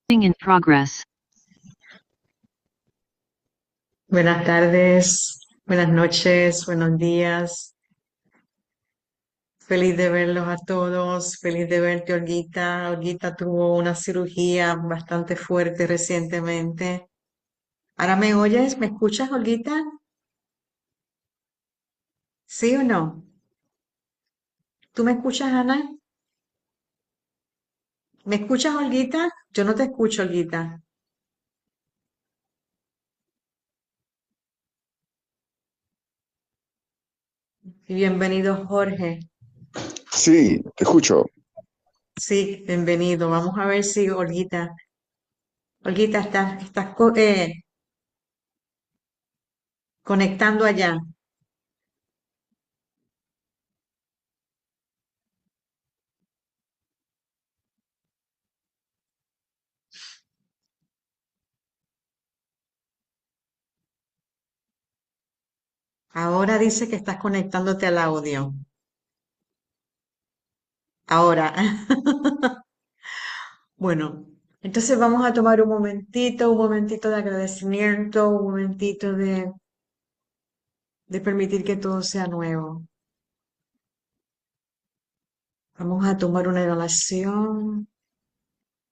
In progress. Buenas tardes, buenas noches, buenos días. Feliz de verlos a todos, feliz de verte, Olguita. Olguita tuvo una cirugía bastante fuerte recientemente. ¿Ahora me oyes? ¿Me escuchas, Olguita? ¿Sí o no? ¿Tú me escuchas, Ana? ¿Me escuchas, Olguita? Yo no te escucho, Olguita. Y bienvenido, Jorge. Sí, te escucho. Sí, bienvenido. Vamos a ver si Olguita, Olguita, estás conectando allá. Ahora dice que estás conectándote al audio. Ahora. Bueno, entonces vamos a tomar un momentito de agradecimiento, un momentito de permitir que todo sea nuevo. Vamos a tomar una inhalación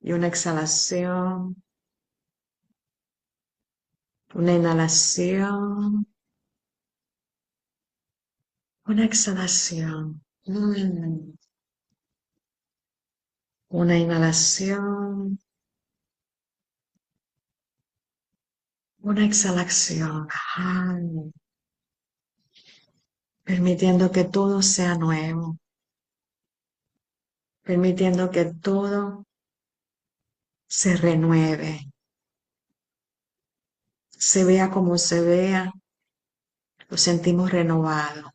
y una exhalación, una inhalación, una exhalación. Una inhalación, una exhalación. Permitiendo que todo sea nuevo, permitiendo que todo se renueve, se vea como se vea, lo sentimos renovado,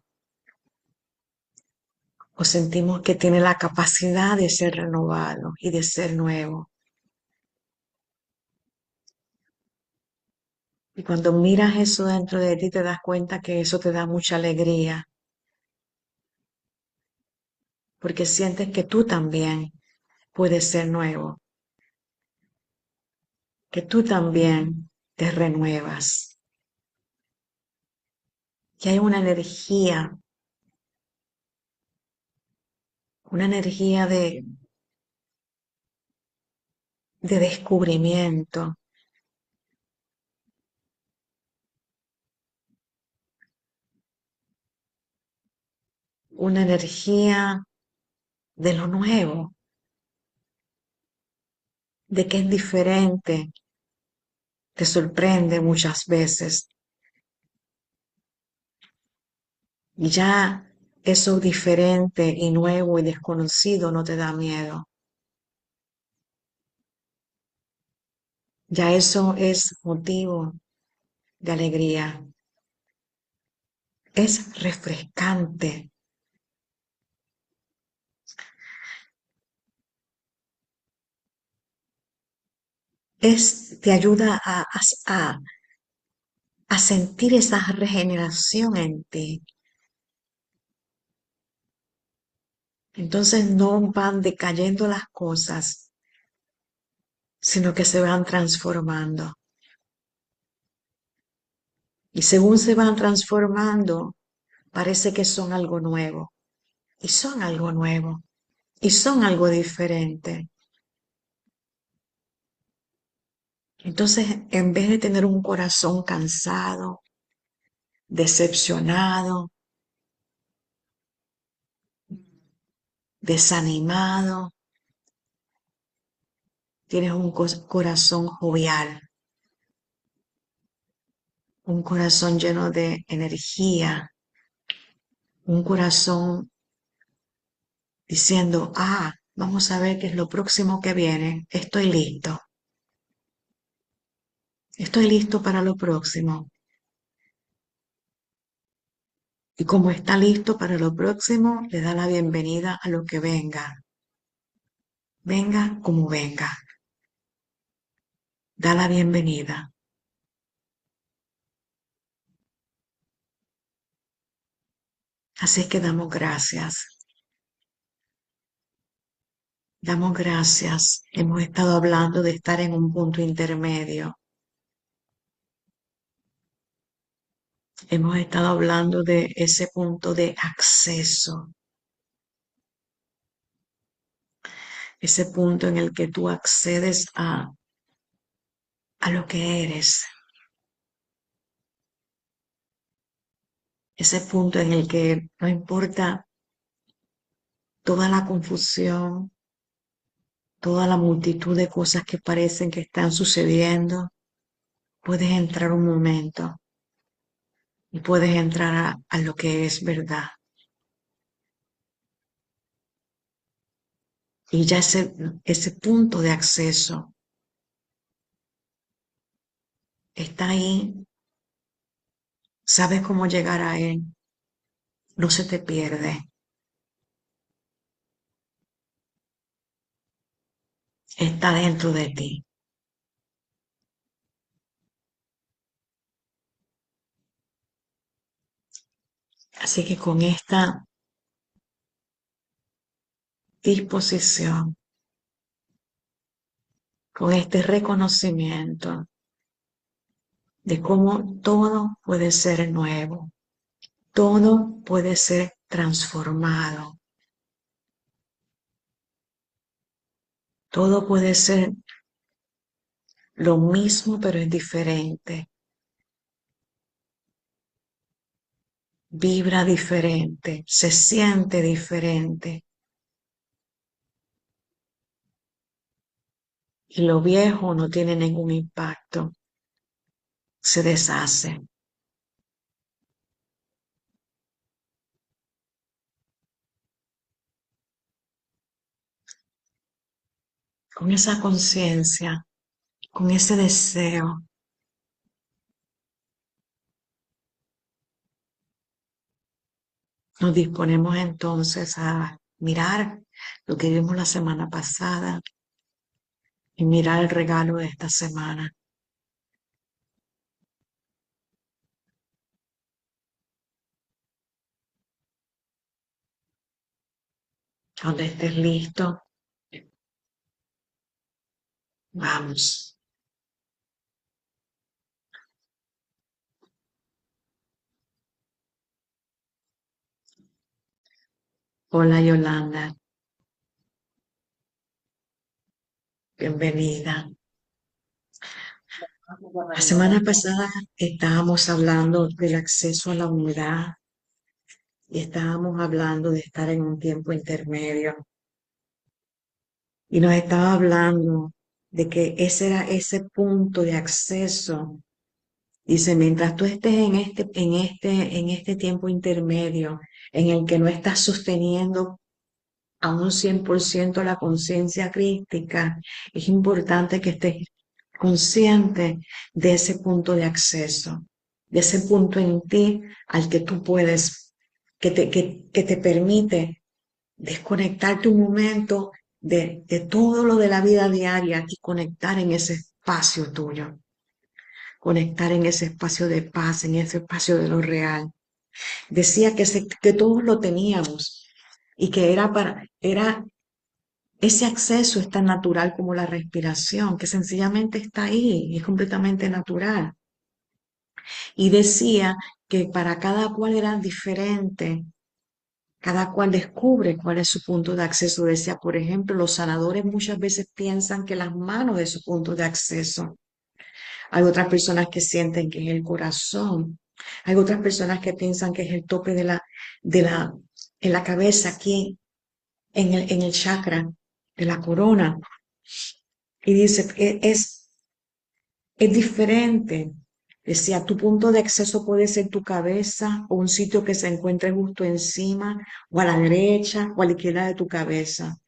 o sentimos que tiene la capacidad de ser renovado y de ser nuevo. Y cuando miras eso dentro de ti, te das cuenta que eso te da mucha alegría, porque sientes que tú también puedes ser nuevo, que tú también te renuevas. Y hay una energía de descubrimiento, una energía de lo nuevo, de que es diferente, te sorprende muchas veces. Y ya eso diferente y nuevo y desconocido no te da miedo. Ya eso es motivo de alegría. Es refrescante. Te ayuda a sentir esa regeneración en ti. Entonces no van decayendo las cosas, sino que se van transformando. Y según se van transformando, parece que son algo nuevo. Y son algo nuevo. Y son algo diferente. Entonces, en vez de tener un corazón cansado, decepcionado, desanimado, tienes un corazón jovial, un corazón lleno de energía, un corazón diciendo, vamos a ver qué es lo próximo que viene, estoy listo para lo próximo. Y como está listo para lo próximo, le da la bienvenida a lo que venga. Venga como venga. Da la bienvenida. Así es que damos gracias. Damos gracias. Hemos estado hablando de estar en un punto intermedio. Hemos estado hablando de ese punto de acceso, ese punto en el que tú accedes a lo que eres, ese punto en el que no importa toda la confusión, toda la multitud de cosas que parecen que están sucediendo, puedes entrar un momento y puedes entrar a lo que es verdad. Y ya ese punto de acceso está ahí, sabes cómo llegar a él, no se te pierde, está dentro de ti. Así que con esta disposición, con este reconocimiento de cómo todo puede ser nuevo, todo puede ser transformado, todo puede ser lo mismo pero es diferente, vibra diferente, se siente diferente. Y lo viejo no tiene ningún impacto, se deshace. Con esa conciencia, con ese deseo, nos disponemos entonces a mirar lo que vimos la semana pasada y mirar el regalo de esta semana. Cuando estés listo, vamos. Hola Yolanda, bienvenida. La semana pasada estábamos hablando del acceso a la unidad y estábamos hablando de estar en un tiempo intermedio. Y nos estaba hablando de que ese era ese punto de acceso. Dice, mientras tú estés en este tiempo intermedio en el que no estás sosteniendo a un 100% la conciencia crística, es importante que estés consciente de ese punto de acceso, de ese punto en ti al que tú puedes, que te permite desconectarte un momento de todo lo de la vida diaria y conectar en ese espacio tuyo, conectar en ese espacio de paz, en ese espacio de lo real. Decía que todos lo teníamos y que era ese acceso es tan natural como la respiración, que sencillamente está ahí y es completamente natural. Y decía que para cada cual era diferente. Cada cual descubre cuál es su punto de acceso. Decía, por ejemplo, los sanadores muchas veces piensan que las manos es su punto de acceso. Hay otras personas que sienten que es el corazón. Hay otras personas que piensan que es el tope en la cabeza, aquí, en el chakra de la corona. Y dice, es diferente. Decía, tu punto de acceso puede ser tu cabeza o un sitio que se encuentre justo encima o a la derecha o a la izquierda de tu cabeza.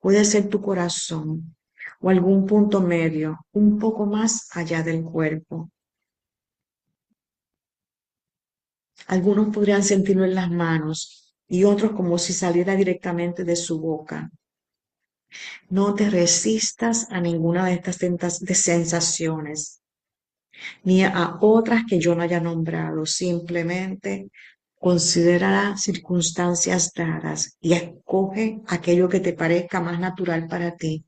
Puede ser tu corazón o algún punto medio, un poco más allá del cuerpo. Algunos podrían sentirlo en las manos y otros como si saliera directamente de su boca. No te resistas a ninguna de estas de sensaciones, ni a otras que yo no haya nombrado. Simplemente Considera las circunstancias dadas y escoge aquello que te parezca más natural para ti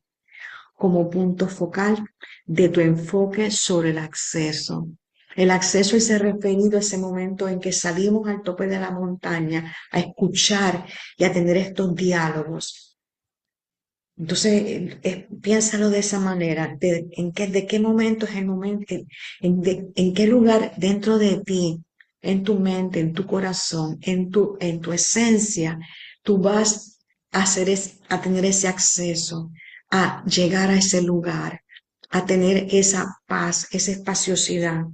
como punto focal de tu enfoque sobre el acceso. El acceso es referido a ese momento en que salimos al tope de la montaña a escuchar y a tener estos diálogos. Entonces, piénsalo de esa manera, de qué momento es el momento, en qué lugar dentro de ti, en tu mente, en tu corazón, en tu esencia, tú vas a tener ese acceso, a llegar a ese lugar, a tener esa paz, esa espaciosidad.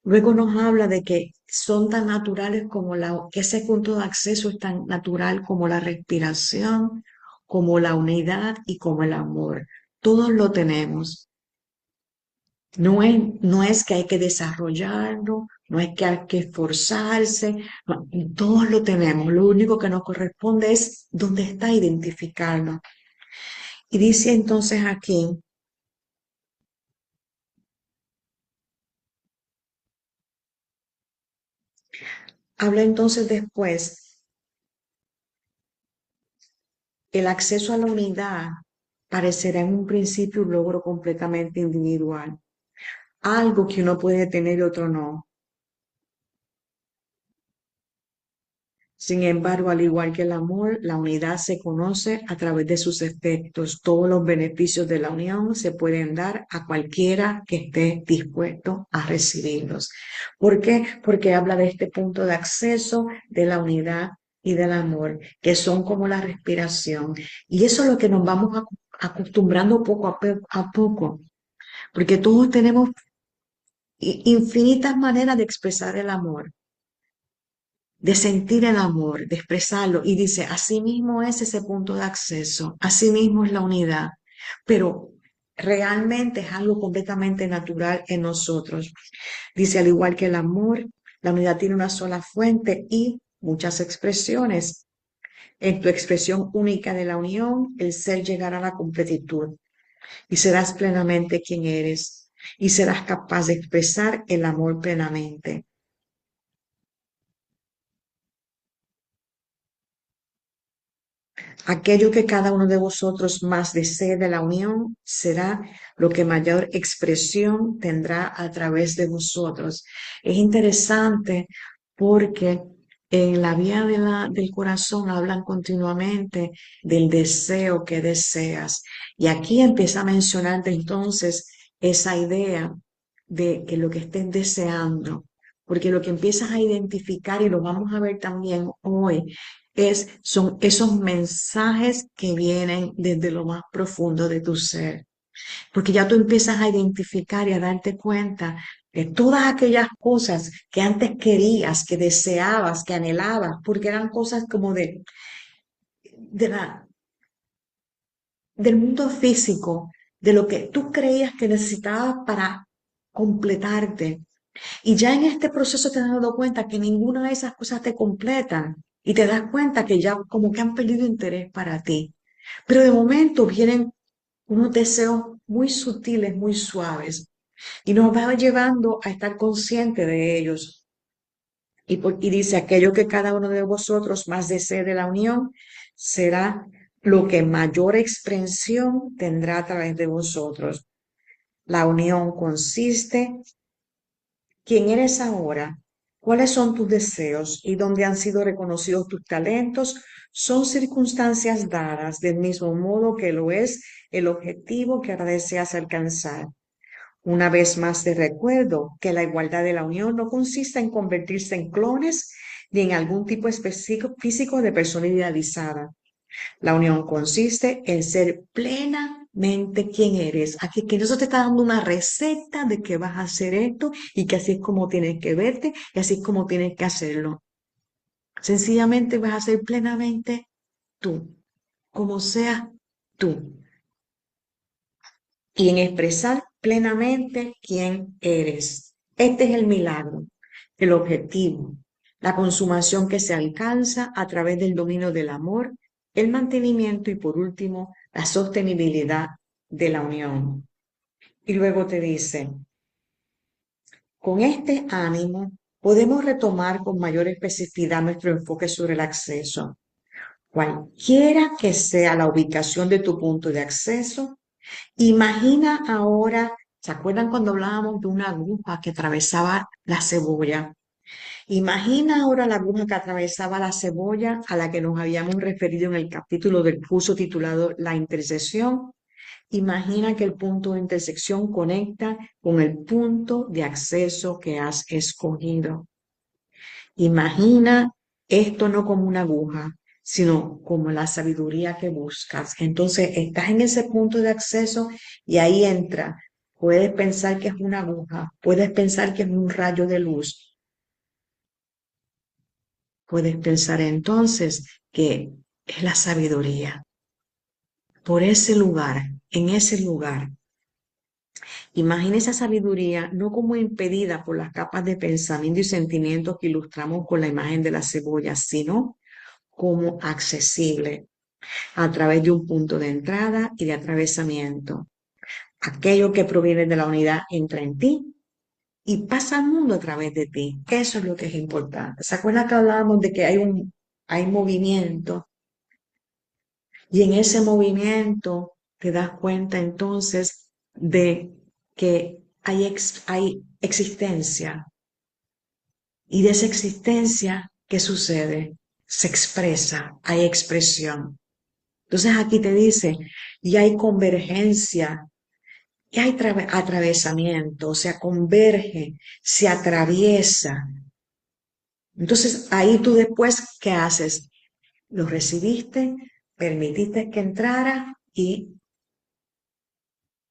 Luego nos habla de que son tan naturales como que ese punto de acceso es tan natural como la respiración, como la unidad y como el amor. Todos lo tenemos. No es que hay que desarrollarlo, no es que hay que esforzarse, no, todos lo tenemos. Lo único que nos corresponde es dónde está identificarlo. Y dice entonces aquí, habla entonces después, el acceso a la unidad parecerá en un principio un logro completamente individual, algo que uno puede tener y otro no. Sin embargo, al igual que el amor, la unidad se conoce a través de sus efectos. Todos los beneficios de la unión se pueden dar a cualquiera que esté dispuesto a recibirlos. ¿Por qué? Porque habla de este punto de acceso de la unidad y del amor, que son como la respiración. Y eso es lo que nos vamos acostumbrando poco a poco, porque todos tenemos infinitas maneras de expresar el amor, de sentir el amor, de expresarlo. Y dice, así mismo es ese punto de acceso, así mismo es la unidad, pero realmente es algo completamente natural en nosotros. Dice, al igual que el amor, la unidad tiene una sola fuente y muchas expresiones. En tu expresión única de la unión, el ser llegará a la completitud y serás plenamente quien eres y serás capaz de expresar el amor plenamente. Aquello que cada uno de vosotros más desee de la unión será lo que mayor expresión tendrá a través de vosotros. Es interesante porque en la vía del corazón hablan continuamente del deseo que deseas. Y aquí empieza a mencionar entonces esa idea de que lo que estés deseando, porque lo que empiezas a identificar, y lo vamos a ver también hoy, son esos mensajes que vienen desde lo más profundo de tu ser, porque ya tú empiezas a identificar y a darte cuenta de todas aquellas cosas que antes querías, que deseabas, que anhelabas, porque eran cosas como de del mundo físico, de lo que tú creías que necesitabas para completarte. Y ya en este proceso te has dado cuenta que ninguna de esas cosas te completan y te das cuenta que ya como que han perdido interés para ti. Pero de momento vienen unos deseos muy sutiles, muy suaves y nos va llevando a estar consciente de ellos. Y dice, aquello que cada uno de vosotros más desee de la unión será lo que mayor expresión tendrá a través de vosotros. La unión consiste quién eres ahora, cuáles son tus deseos y dónde han sido reconocidos tus talentos, son circunstancias dadas del mismo modo que lo es el objetivo que ahora deseas alcanzar. Una vez más te recuerdo que la igualdad de la unión no consiste en convertirse en clones ni en algún tipo específico físico de persona idealizada. La unión consiste en ser plenamente quien eres. Aquí que eso te está dando una receta de que vas a hacer esto y que así es como tienes que verte y así es como tienes que hacerlo. Sencillamente vas a ser plenamente tú, como seas tú, y en expresar plenamente quién eres. Este es el milagro, el objetivo, la consumación que se alcanza a través del dominio del amor, el mantenimiento y por último, la sostenibilidad de la unión. Y luego te dice, con este ánimo podemos retomar con mayor especificidad nuestro enfoque sobre el acceso. Cualquiera que sea la ubicación de tu punto de acceso, imagina ahora, ¿se acuerdan cuando hablábamos de una aguja que atravesaba la cebolla? Imagina ahora la aguja que atravesaba la cebolla a la que nos habíamos referido en el capítulo del curso titulado La intersección. Imagina que el punto de intersección conecta con el punto de acceso que has escogido. Imagina esto no como una aguja, sino como la sabiduría que buscas. Entonces, estás en ese punto de acceso y ahí entra. Puedes pensar que es una aguja, puedes pensar que es un rayo de luz, puedes pensar entonces que es la sabiduría. Por ese lugar, en ese lugar, imagina esa sabiduría no como impedida por las capas de pensamiento y sentimientos que ilustramos con la imagen de la cebolla, sino como accesible a través de un punto de entrada y de atravesamiento. Aquello que proviene de la unidad entra en ti y pasa al mundo a través de ti. Eso es lo que es importante. ¿Se acuerdan que hablábamos de que hay movimiento? Y en ese movimiento te das cuenta entonces de que hay existencia. Y de esa existencia, ¿qué sucede? Se expresa, hay expresión. Entonces aquí te dice, y hay convergencia, y hay atravesamiento, o sea, converge, se atraviesa. Entonces ahí tú después, ¿qué haces? Lo recibiste, permitiste que entrara y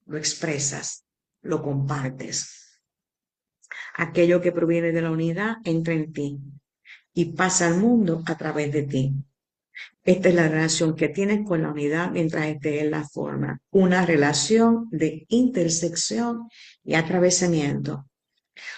lo expresas, lo compartes. Aquello que proviene de la unidad entra en ti y pasa al mundo a través de ti. Esta es la relación que tienes con la unidad mientras esté en la forma. Una relación de intersección y atravesamiento.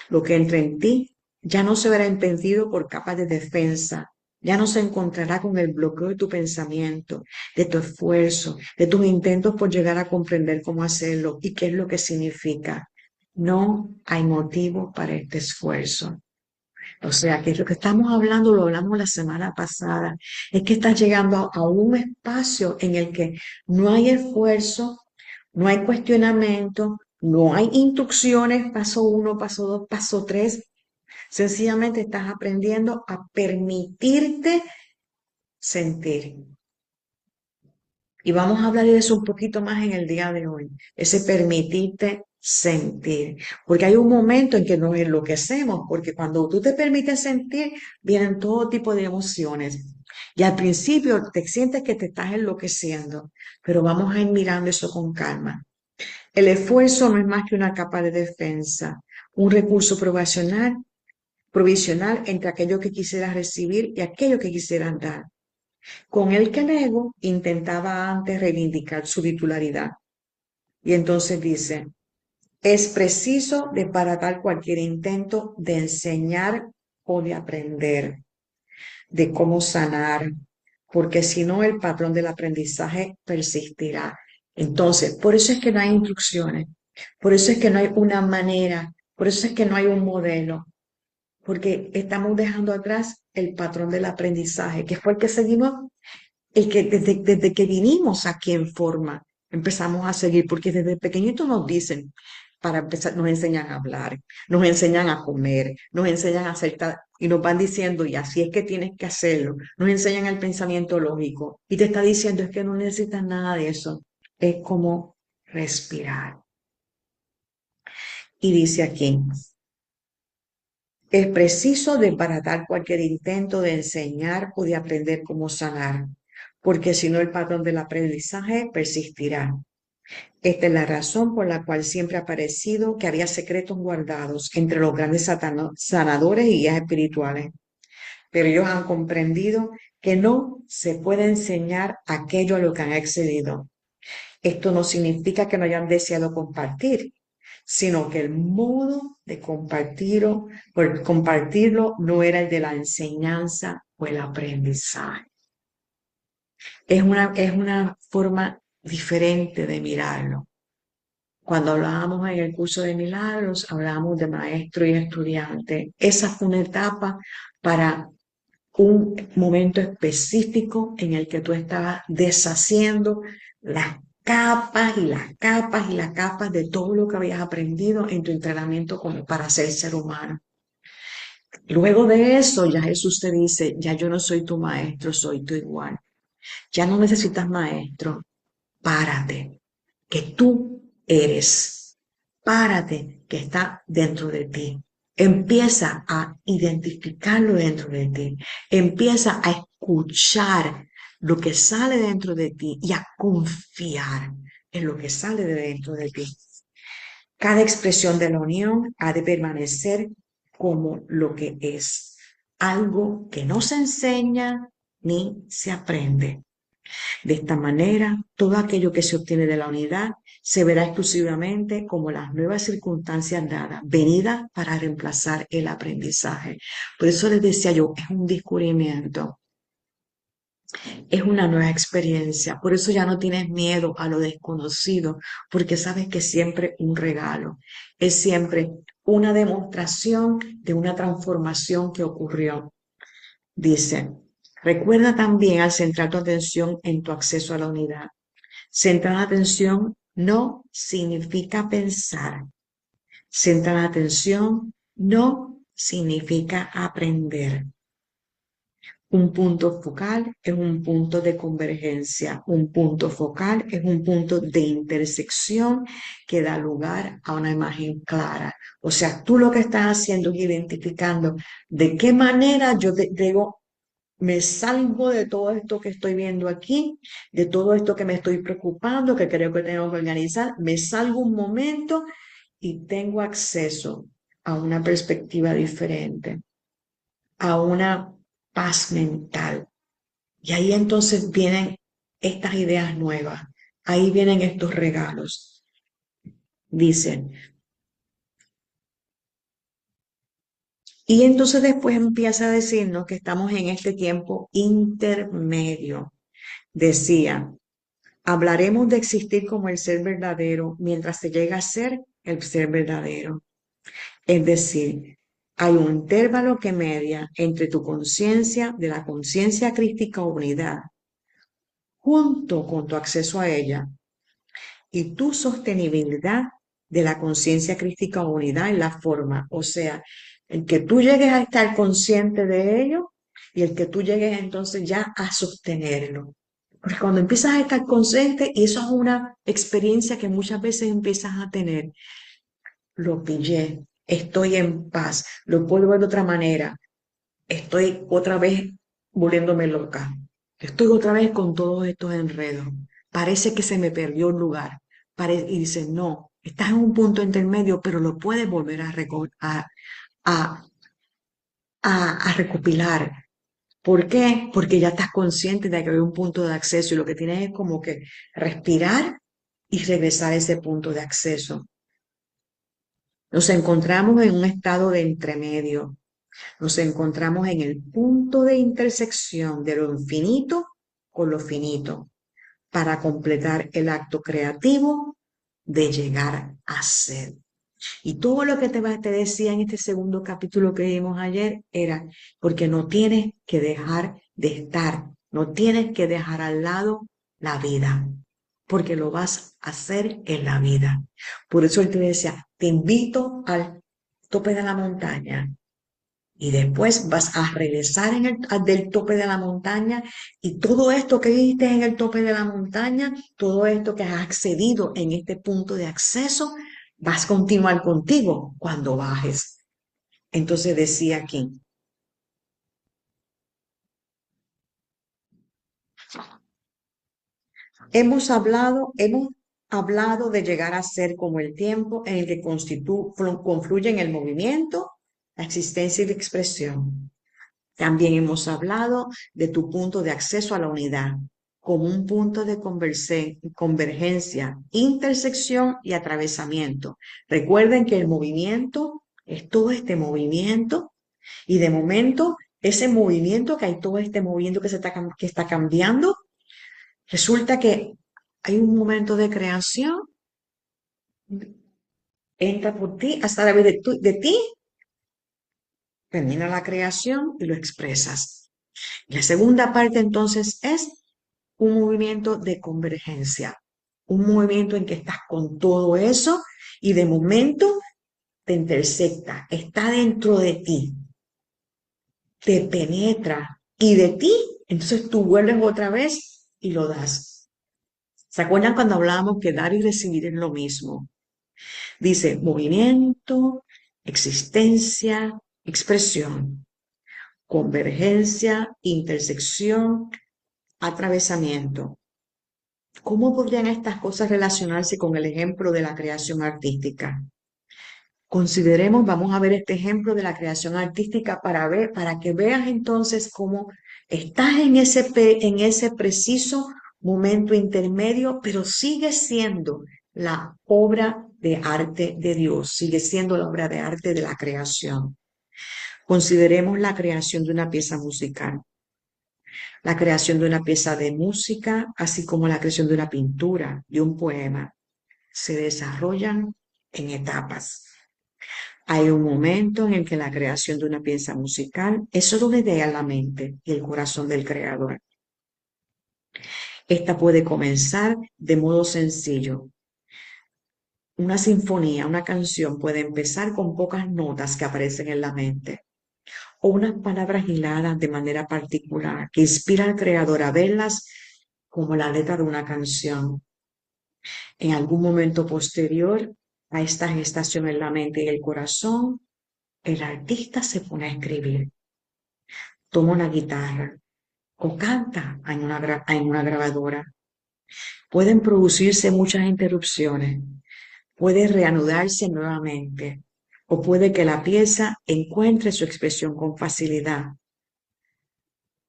Lo que entra en ti ya no se verá impedido por capas de defensa. Ya no se encontrará con el bloqueo de tu pensamiento, de tu esfuerzo, de tus intentos por llegar a comprender cómo hacerlo y qué es lo que significa. No hay motivo para este esfuerzo. O sea, que lo que estamos hablando, lo hablamos la semana pasada, es que estás llegando a un espacio en el que no hay esfuerzo, no hay cuestionamiento, no hay instrucciones, paso uno, paso dos, paso tres. Sencillamente estás aprendiendo a permitirte sentir. Y vamos a hablar de eso un poquito más en el día de hoy, ese permitirte sentir, porque hay un momento en que nos enloquecemos, porque cuando tú te permites sentir, vienen todo tipo de emociones. Y al principio te sientes que te estás enloqueciendo, pero vamos a ir mirando eso con calma. El esfuerzo no es más que una capa de defensa, un recurso provisional entre aquello que quisieras recibir y aquello que quisieras dar, con el que el ego intentaba antes reivindicar su titularidad. Y entonces dice, es preciso desbaratar cualquier intento de enseñar o de aprender, de cómo sanar, porque si no el patrón del aprendizaje persistirá. Entonces, por eso es que no hay instrucciones, por eso es que no hay una manera, por eso es que no hay un modelo, porque estamos dejando atrás el patrón del aprendizaje, que fue el que seguimos, el que desde que vinimos aquí en forma, empezamos a seguir, porque desde pequeñitos nos dicen, para empezar, nos enseñan a hablar, nos enseñan a comer, nos enseñan a aceptar, y nos van diciendo, y así es que tienes que hacerlo, nos enseñan el pensamiento lógico, y te está diciendo, es que no necesitas nada de eso, es como respirar. Y dice aquí, es preciso desbaratar cualquier intento de enseñar o de aprender cómo sanar, porque si no el patrón del aprendizaje persistirá. Esta es la razón por la cual siempre ha parecido que había secretos guardados entre los grandes sanadores y guías espirituales, pero ellos han comprendido que no se puede enseñar aquello a lo que han accedido. Esto no significa que no hayan deseado compartir, sino que el modo de compartirlo no era el de la enseñanza o el aprendizaje. Es una forma diferente de mirarlo. Cuando hablábamos en el curso de milagros, hablábamos de maestro y estudiante. Esa fue una etapa para un momento específico en el que tú estabas deshaciendo las capas y las capas y las capas de todo lo que habías aprendido en tu entrenamiento como para ser humano. Luego de eso, ya Jesús te dice, ya yo no soy tu maestro, soy tu igual. Ya no necesitas maestro, párate, que tú eres. Párate, que está dentro de ti. Empieza a identificarlo dentro de ti. Empieza a escuchar lo que sale dentro de ti y a confiar en lo que sale de dentro de ti. Cada expresión de la unión ha de permanecer como lo que es, algo que no se enseña ni se aprende. De esta manera, todo aquello que se obtiene de la unidad se verá exclusivamente como las nuevas circunstancias dadas, venidas para reemplazar el aprendizaje. Por eso les decía yo, es un descubrimiento, es una nueva experiencia. Por eso ya no tienes miedo a lo desconocido, porque sabes que es siempre un regalo, es siempre una demostración de una transformación que ocurrió. Dice, recuerda también al centrar tu atención en tu acceso a la unidad. Centrar la atención no significa pensar. Centrar la atención no significa aprender. Un punto focal es un punto de convergencia. Un punto focal es un punto de intersección que da lugar a una imagen clara. O sea, tú lo que estás haciendo es identificando de qué manera yo debo me salgo de todo esto que estoy viendo aquí, de todo esto que me estoy preocupando, que creo que tengo que organizar, me salgo un momento y tengo acceso a una perspectiva diferente, a una paz mental. Y ahí entonces vienen estas ideas nuevas, ahí vienen estos regalos. Dicen, y entonces después empieza a decirnos que estamos en este tiempo intermedio. Decía, hablaremos de existir como el ser verdadero mientras se llega a ser el ser verdadero. Es decir, hay un intervalo que media entre tu conciencia de la conciencia crística unidad, junto con tu acceso a ella, y tu sostenibilidad de la conciencia crística unidad en la forma. O sea, el que tú llegues a estar consciente de ello y el que tú llegues entonces ya a sostenerlo. Porque cuando empiezas a estar consciente, y eso es una experiencia que muchas veces empiezas a tener, lo pillé, estoy en paz, lo puedo ver de otra manera, estoy otra vez volviéndome loca, estoy otra vez con todos estos enredos, parece que se me perdió un lugar, y dices, no, estás en un punto intermedio, pero lo puedes volver a, a recopilar. ¿Por qué? Porque ya estás consciente de que hay un punto de acceso y lo que tienes es como que respirar y regresar a ese punto de acceso. Nos encontramos en un estado de entremedio. Nos encontramos en el punto de intersección de lo infinito con lo finito para completar el acto creativo de llegar a ser. Y todo lo que te decía en este segundo capítulo que vimos ayer era porque no tienes que dejar de estar, no tienes que dejar al lado la vida, porque lo vas a hacer en la vida. Por eso él te decía, te invito al tope de la montaña y después vas a regresar del tope de la montaña y todo esto que viste en el tope de la montaña, todo esto que has accedido en este punto de acceso, vas a continuar contigo cuando bajes. Entonces decía aquí, hemos hablado de llegar a ser como el tiempo en el que confluyen el movimiento, la existencia y la expresión. También hemos hablado de tu punto de acceso a la unidad como un punto de convergencia, intersección y atravesamiento. Recuerden que el movimiento es todo este movimiento y de momento ese movimiento, que hay todo este movimiento que está cambiando, resulta que hay un momento de creación entra por ti, hasta a través de ti, termina la creación y lo expresas. La segunda parte entonces es un movimiento de convergencia, un movimiento en que estás con todo eso y de momento te intersecta, está dentro de ti, te penetra y de ti, entonces tú vuelves otra vez y lo das. ¿Se acuerdan cuando hablábamos que dar y recibir es lo mismo? Dice movimiento, existencia, expresión, convergencia, intersección, atravesamiento. ¿Cómo podrían estas cosas relacionarse con el ejemplo de la creación artística? Consideremos, vamos a ver este ejemplo de la creación artística para que veas entonces cómo estás en ese preciso momento intermedio, pero sigue siendo la obra de arte de Dios, sigue siendo la obra de arte de la creación. Consideremos la creación de una pieza musical, la creación de una pieza de música, así como la creación de una pintura, de un poema. Se desarrollan en etapas. Hay un momento en el que la creación de una pieza musical es solo una idea en la mente y el corazón del creador. Esta puede comenzar de modo sencillo. Una sinfonía, una canción puede empezar con pocas notas que aparecen en la mente o unas palabras hiladas de manera particular que inspira al creador a verlas como la letra de una canción. En algún momento posterior a esta gestación en la mente y el corazón, el artista se pone a escribir, toma una guitarra o canta en una grabadora. Pueden producirse muchas interrupciones, puede reanudarse nuevamente o puede que la pieza encuentre su expresión con facilidad.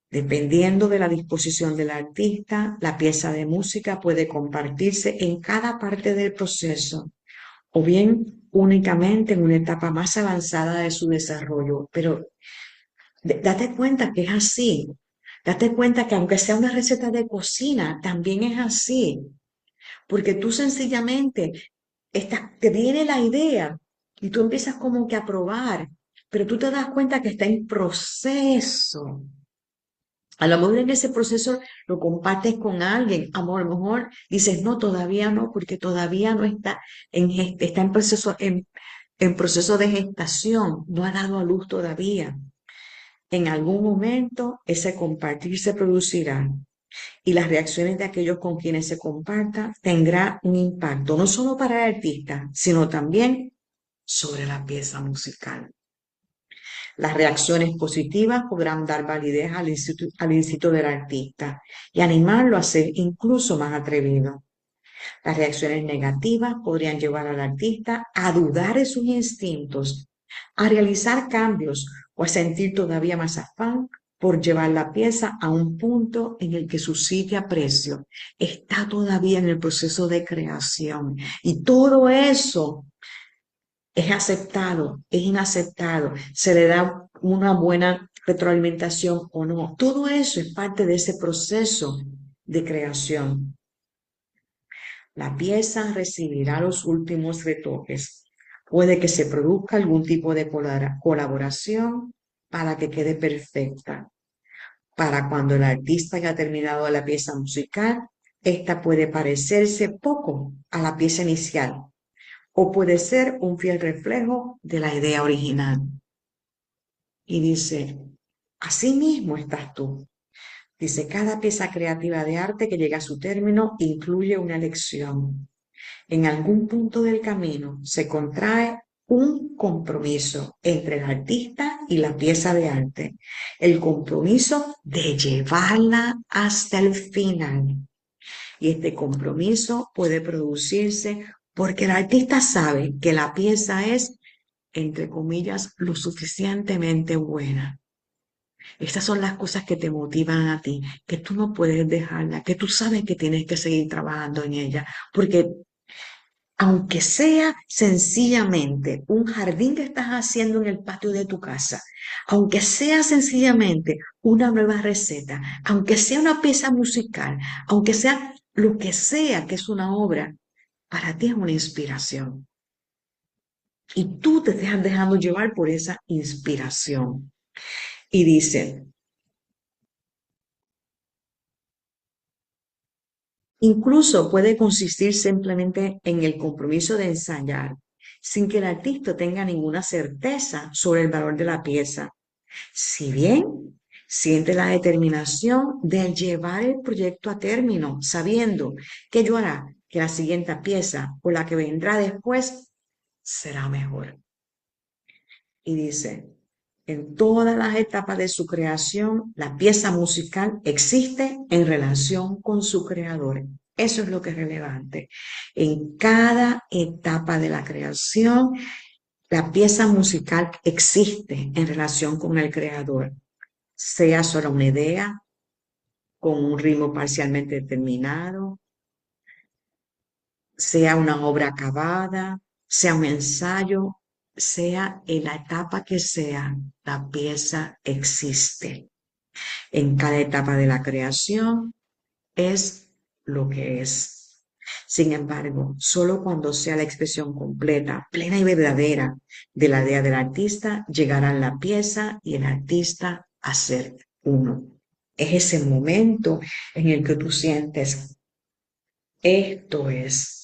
Dependiendo de la disposición del artista, la pieza de música puede compartirse en cada parte del proceso o bien únicamente en una etapa más avanzada de su desarrollo. Pero date cuenta que es así. Date cuenta que aunque sea una receta de cocina, también es así. Porque tú sencillamente te viene la idea y tú empiezas como que a probar, pero tú te das cuenta que está en proceso. A lo mejor en ese proceso lo compartes con alguien, a lo mejor dices, no, todavía no, porque todavía no está en proceso de gestación, no ha dado a luz todavía. En algún momento ese compartir se producirá y las reacciones de aquellos con quienes se comparta tendrá un impacto, no solo para el artista, sino también sobre la pieza musical. Las reacciones positivas podrán dar validez al éxito del artista y animarlo a ser incluso más atrevido. Las reacciones negativas podrían llevar al artista a dudar de sus instintos, a realizar cambios o a sentir todavía más afán por llevar la pieza a un punto en el que su sitio aprecio está todavía en el proceso de creación. Y todo eso es aceptado, es inaceptado, se le da una buena retroalimentación o no. Todo eso es parte de ese proceso de creación. La pieza recibirá los últimos retoques. Puede que se produzca algún tipo de colaboración para que quede perfecta. Para cuando el artista haya terminado la pieza musical, esta puede parecerse poco a la pieza inicial o puede ser un fiel reflejo de la idea original. Y dice, así mismo estás tú. Dice, cada pieza creativa de arte que llega a su término incluye una lección. En algún punto del camino se contrae un compromiso entre el artista y la pieza de arte, el compromiso de llevarla hasta el final. Y este compromiso puede producirse porque el artista sabe que la pieza es, entre comillas, lo suficientemente buena. Estas son las cosas que te motivan a ti, que tú no puedes dejarla, que tú sabes que tienes que seguir trabajando en ella, porque aunque sea sencillamente un jardín que estás haciendo en el patio de tu casa, aunque sea sencillamente una nueva receta, aunque sea una pieza musical, aunque sea lo que sea que es una obra, para ti es una inspiración. Y tú te estás dejando llevar por esa inspiración. Y dice, incluso puede consistir simplemente en el compromiso de ensayar, sin que el artista tenga ninguna certeza sobre el valor de la pieza. Si bien siente la determinación de llevar el proyecto a término, sabiendo que ello hará que la siguiente pieza o la que vendrá después será mejor. Y dice, en todas las etapas de su creación, la pieza musical existe en relación con su creador. Eso es lo que es relevante. En cada etapa de la creación, la pieza musical existe en relación con el creador, sea solo una idea, con un ritmo parcialmente determinado, sea una obra acabada, sea un ensayo, sea en la etapa que sea, la pieza existe. En cada etapa de la creación es lo que es. Sin embargo, solo cuando sea la expresión completa, plena y verdadera de la idea del artista, llegará la pieza y el artista a ser uno. Es ese momento en el que tú sientes, esto es,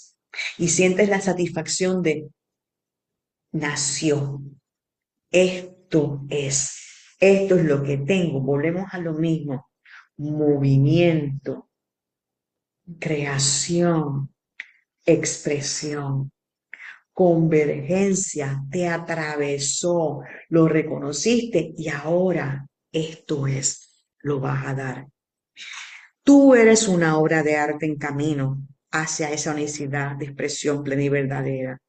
y sientes la satisfacción de, nació, esto es lo que tengo, volvemos a lo mismo, movimiento, creación, expresión, convergencia, te atravesó, lo reconociste y ahora esto es, lo vas a dar. Tú eres una obra de arte en camino hacia esa unicidad de expresión plena y verdadera.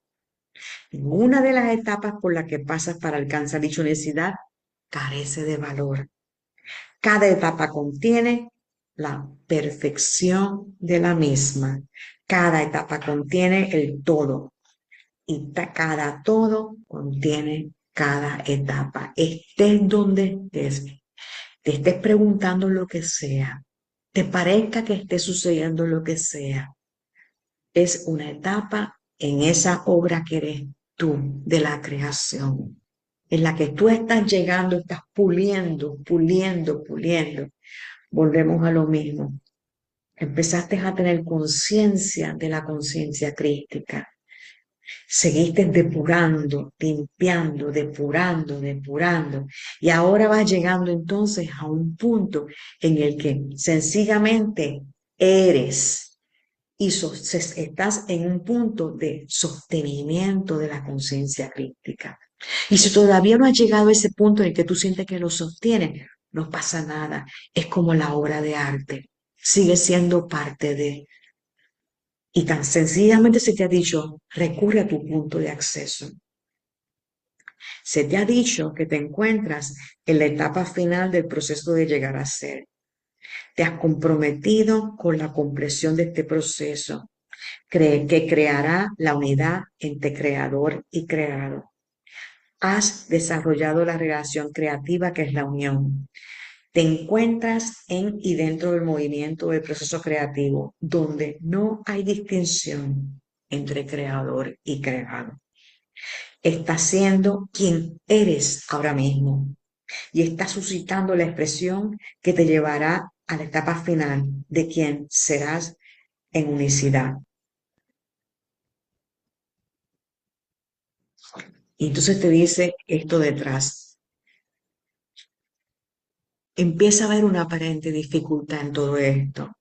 Ninguna de las etapas por las que pasas para alcanzar dicha unicidad carece de valor. Cada etapa contiene la perfección de la misma. Cada etapa contiene el todo y cada todo contiene cada etapa. Estés donde estés, te estés preguntando lo que sea, te parezca que esté sucediendo lo que sea, es una etapa en esa obra que eres tú de la creación, en la que tú estás llegando, estás puliendo, puliendo, puliendo. Volvemos a lo mismo. Empezaste a tener conciencia de la conciencia crística. Seguiste depurando, limpiando, depurando, depurando. Y ahora vas llegando entonces a un punto en el que sencillamente eres y estás en un punto de sostenimiento de la conciencia crística. Y si todavía no has llegado a ese punto en el que tú sientes que lo sostienes, no pasa nada. Es como la obra de arte. Sigue siendo parte de. Y tan sencillamente se te ha dicho, recurre a tu punto de acceso. Se te ha dicho que te encuentras en la etapa final del proceso de llegar a ser. Te has comprometido con la compleción de este proceso, que creará la unidad entre creador y creado. Has desarrollado la relación creativa que es la unión. Te encuentras en y dentro del movimiento del proceso creativo, donde no hay distinción entre creador y creado. Estás siendo quien eres ahora mismo y estás suscitando la expresión que te llevará a la etapa final de quien serás en unicidad. Y entonces te dice esto detrás. Empieza a haber una aparente dificultad en todo esto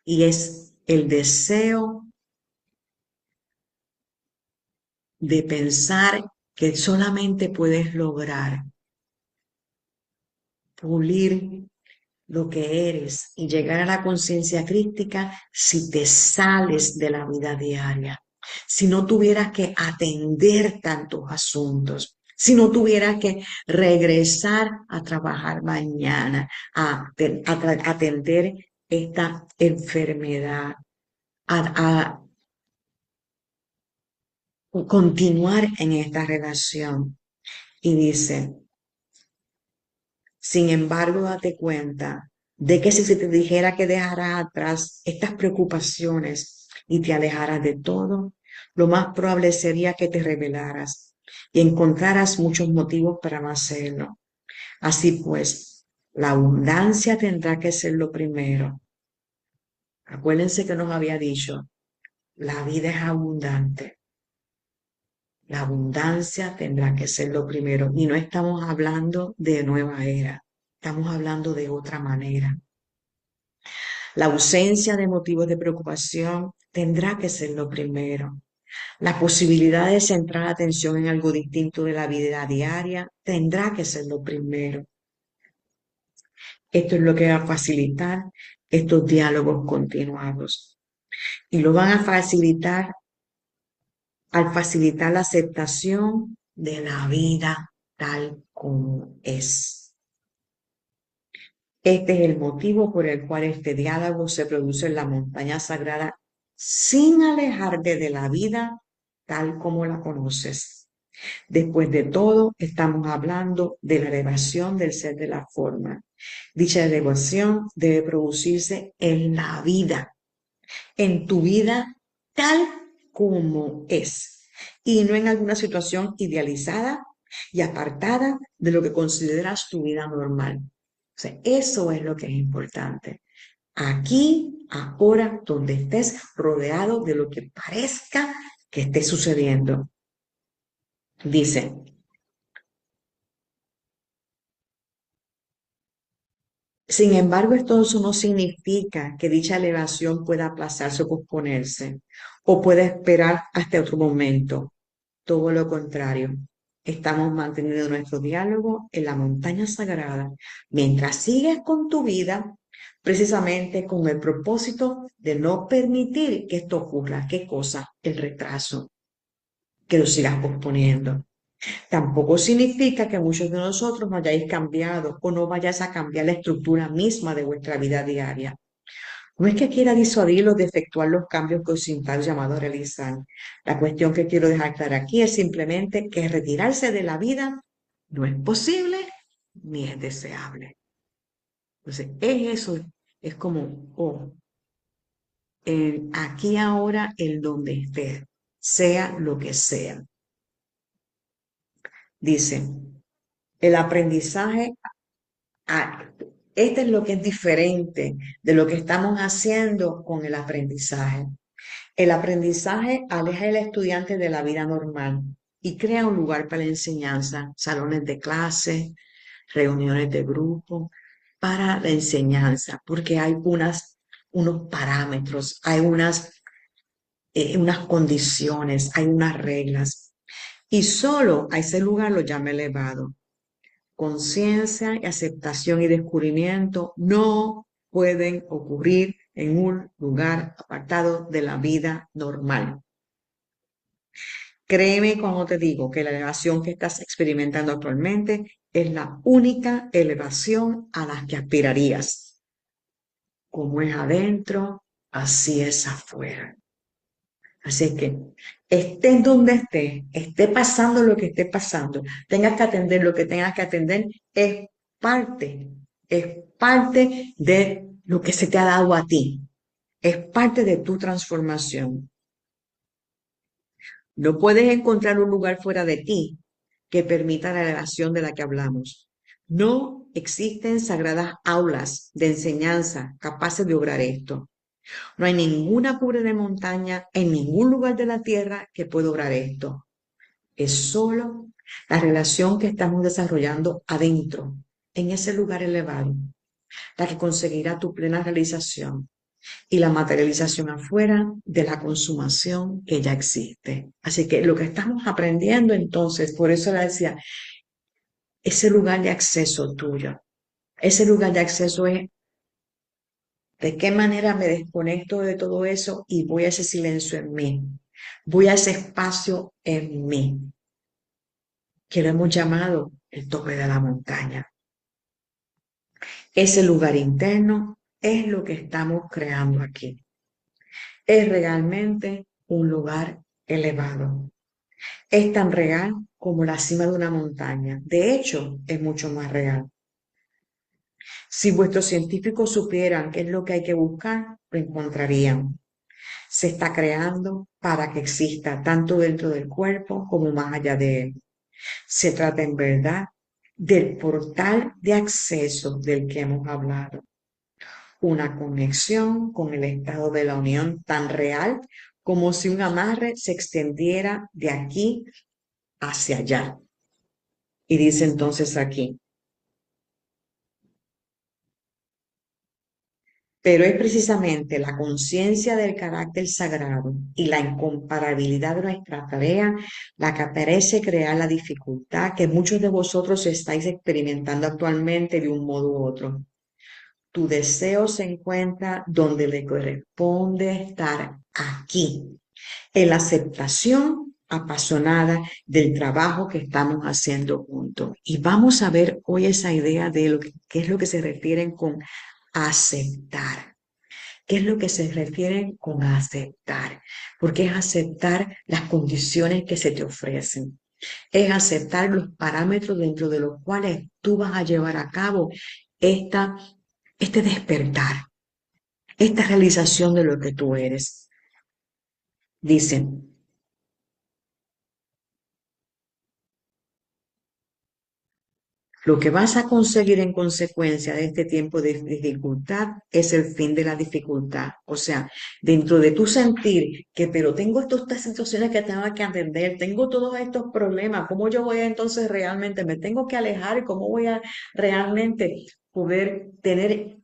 y es el deseo de pensar que solamente puedes lograr pulir lo que eres y llegar a la conciencia crística si te sales de la vida diaria, si no tuvieras que atender tantos asuntos, si no tuvieras que regresar a trabajar mañana, a atender esta enfermedad, a continuar en esta relación. Y dice, sin embargo, date cuenta de que si se te dijera que dejaras atrás estas preocupaciones y te alejaras de todo, lo más probable sería que te rebelaras y encontraras muchos motivos para no hacerlo. Así pues, la abundancia tendrá que ser lo primero. Acuérdense que nos había dicho, la vida es abundante. La abundancia tendrá que ser lo primero. Y no estamos hablando de nueva era, estamos hablando de otra manera. La ausencia de motivos de preocupación tendrá que ser lo primero. La posibilidad de centrar la atención en algo distinto de la vida diaria tendrá que ser lo primero. Esto es lo que va a facilitar estos diálogos continuados. Y lo van a facilitar al facilitar la aceptación de la vida tal como es. Este es el motivo por el cual este diálogo se produce en la montaña sagrada sin alejarte de la vida tal como la conoces. Después de todo, estamos hablando de la elevación del ser de la forma. Dicha elevación debe producirse en la vida, en tu vida tal como es, y no en alguna situación idealizada y apartada de lo que consideras tu vida normal. O sea, eso es lo que es importante. Aquí, ahora, donde estés rodeado de lo que parezca que esté sucediendo. Dice, sin embargo, esto no significa que dicha elevación pueda aplazarse o posponerse, o pueda esperar hasta otro momento. Todo lo contrario, estamos manteniendo nuestro diálogo en la montaña sagrada mientras sigues con tu vida, precisamente con el propósito de no permitir que esto ocurra. ¿Qué cosa? El retraso, que lo sigas posponiendo. Tampoco significa que muchos de nosotros no hayáis cambiado o no vayáis a cambiar la estructura misma de vuestra vida diaria. No es que quiera disuadirlos de efectuar los cambios que os sintáis llamados a realizar. La cuestión que quiero dejar clara aquí es simplemente que retirarse de la vida no es posible ni es deseable. Entonces, es eso, es como, oh, aquí ahora, el donde esté, sea lo que sea. Dice, el aprendizaje, ah, este es lo que es diferente de lo que estamos haciendo con el aprendizaje. El aprendizaje aleja al estudiante de la vida normal y crea un lugar para la enseñanza, salones de clase, reuniones de grupo, para la enseñanza, porque hay unos parámetros, hay unas condiciones, hay unas reglas. Y solo a ese lugar lo llama elevado. Conciencia y aceptación y descubrimiento no pueden ocurrir en un lugar apartado de la vida normal. Créeme cuando te digo que la elevación que estás experimentando actualmente es la única elevación a la que aspirarías. Como es adentro, así es afuera. Así que estés donde estés, esté pasando lo que esté pasando, tengas que atender lo que tengas que atender, parte, es parte de lo que se te ha dado a ti, es parte de tu transformación. No puedes encontrar un lugar fuera de ti que permita la elevación de la que hablamos. No existen sagradas aulas de enseñanza capaces de lograr esto. No hay ninguna cumbre de montaña en ningún lugar de la tierra que pueda lograr esto. Es solo la relación que estamos desarrollando adentro, en ese lugar elevado, la que conseguirá tu plena realización y la materialización afuera de la consumación que ya existe. Así que lo que estamos aprendiendo entonces, por eso le decía, ese lugar de acceso tuyo, ese lugar de acceso es de qué manera me desconecto de todo eso y voy a ese silencio en mí, voy a ese espacio en mí, que lo hemos llamado el tope de la montaña. Ese lugar interno es lo que estamos creando aquí. Es realmente un lugar elevado. Es tan real como la cima de una montaña. De hecho, es mucho más real. Si vuestros científicos supieran qué es lo que hay que buscar, lo encontrarían. Se está creando para que exista tanto dentro del cuerpo como más allá de él. Se trata en verdad del portal de acceso del que hemos hablado, una conexión con el estado de la unión tan real como si un amarre se extendiera de aquí hacia allá. Y dice entonces aquí, pero es precisamente la conciencia del carácter sagrado y la incomparabilidad de nuestra tarea la que parece crear la dificultad que muchos de vosotros estáis experimentando actualmente de un modo u otro. Tu deseo se encuentra donde le corresponde estar, aquí, en la aceptación apasionada del trabajo que estamos haciendo juntos. Y vamos a ver hoy esa idea de qué es lo que se refieren con aceptar. ¿Qué es lo que se refieren con aceptar? Porque es aceptar las condiciones que se te ofrecen. Es aceptar los parámetros dentro de los cuales tú vas a llevar a cabo esta, este despertar, esta realización de lo que tú eres. Dicen, lo que vas a conseguir en consecuencia de este tiempo de dificultad es el fin de la dificultad. O sea, dentro de tu sentir que, pero tengo estas situaciones que tengo que atender, tengo todos estos problemas, ¿cómo yo voy a entonces realmente, me tengo que alejar? ¿Cómo voy a realmente poder tener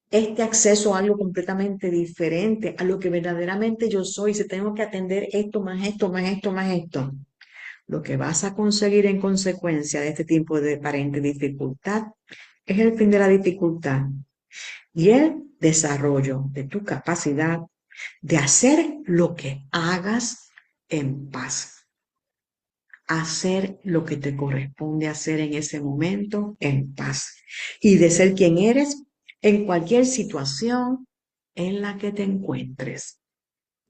este acceso a algo completamente diferente, a lo que verdaderamente yo soy? Si tengo que atender esto, más esto, más esto, más esto. Lo que vas a conseguir en consecuencia de este tipo de aparente dificultad es el fin de la dificultad y el desarrollo de tu capacidad de hacer lo que hagas en paz. Hacer lo que te corresponde hacer en ese momento en paz. Y de ser quien eres en cualquier situación en la que te encuentres.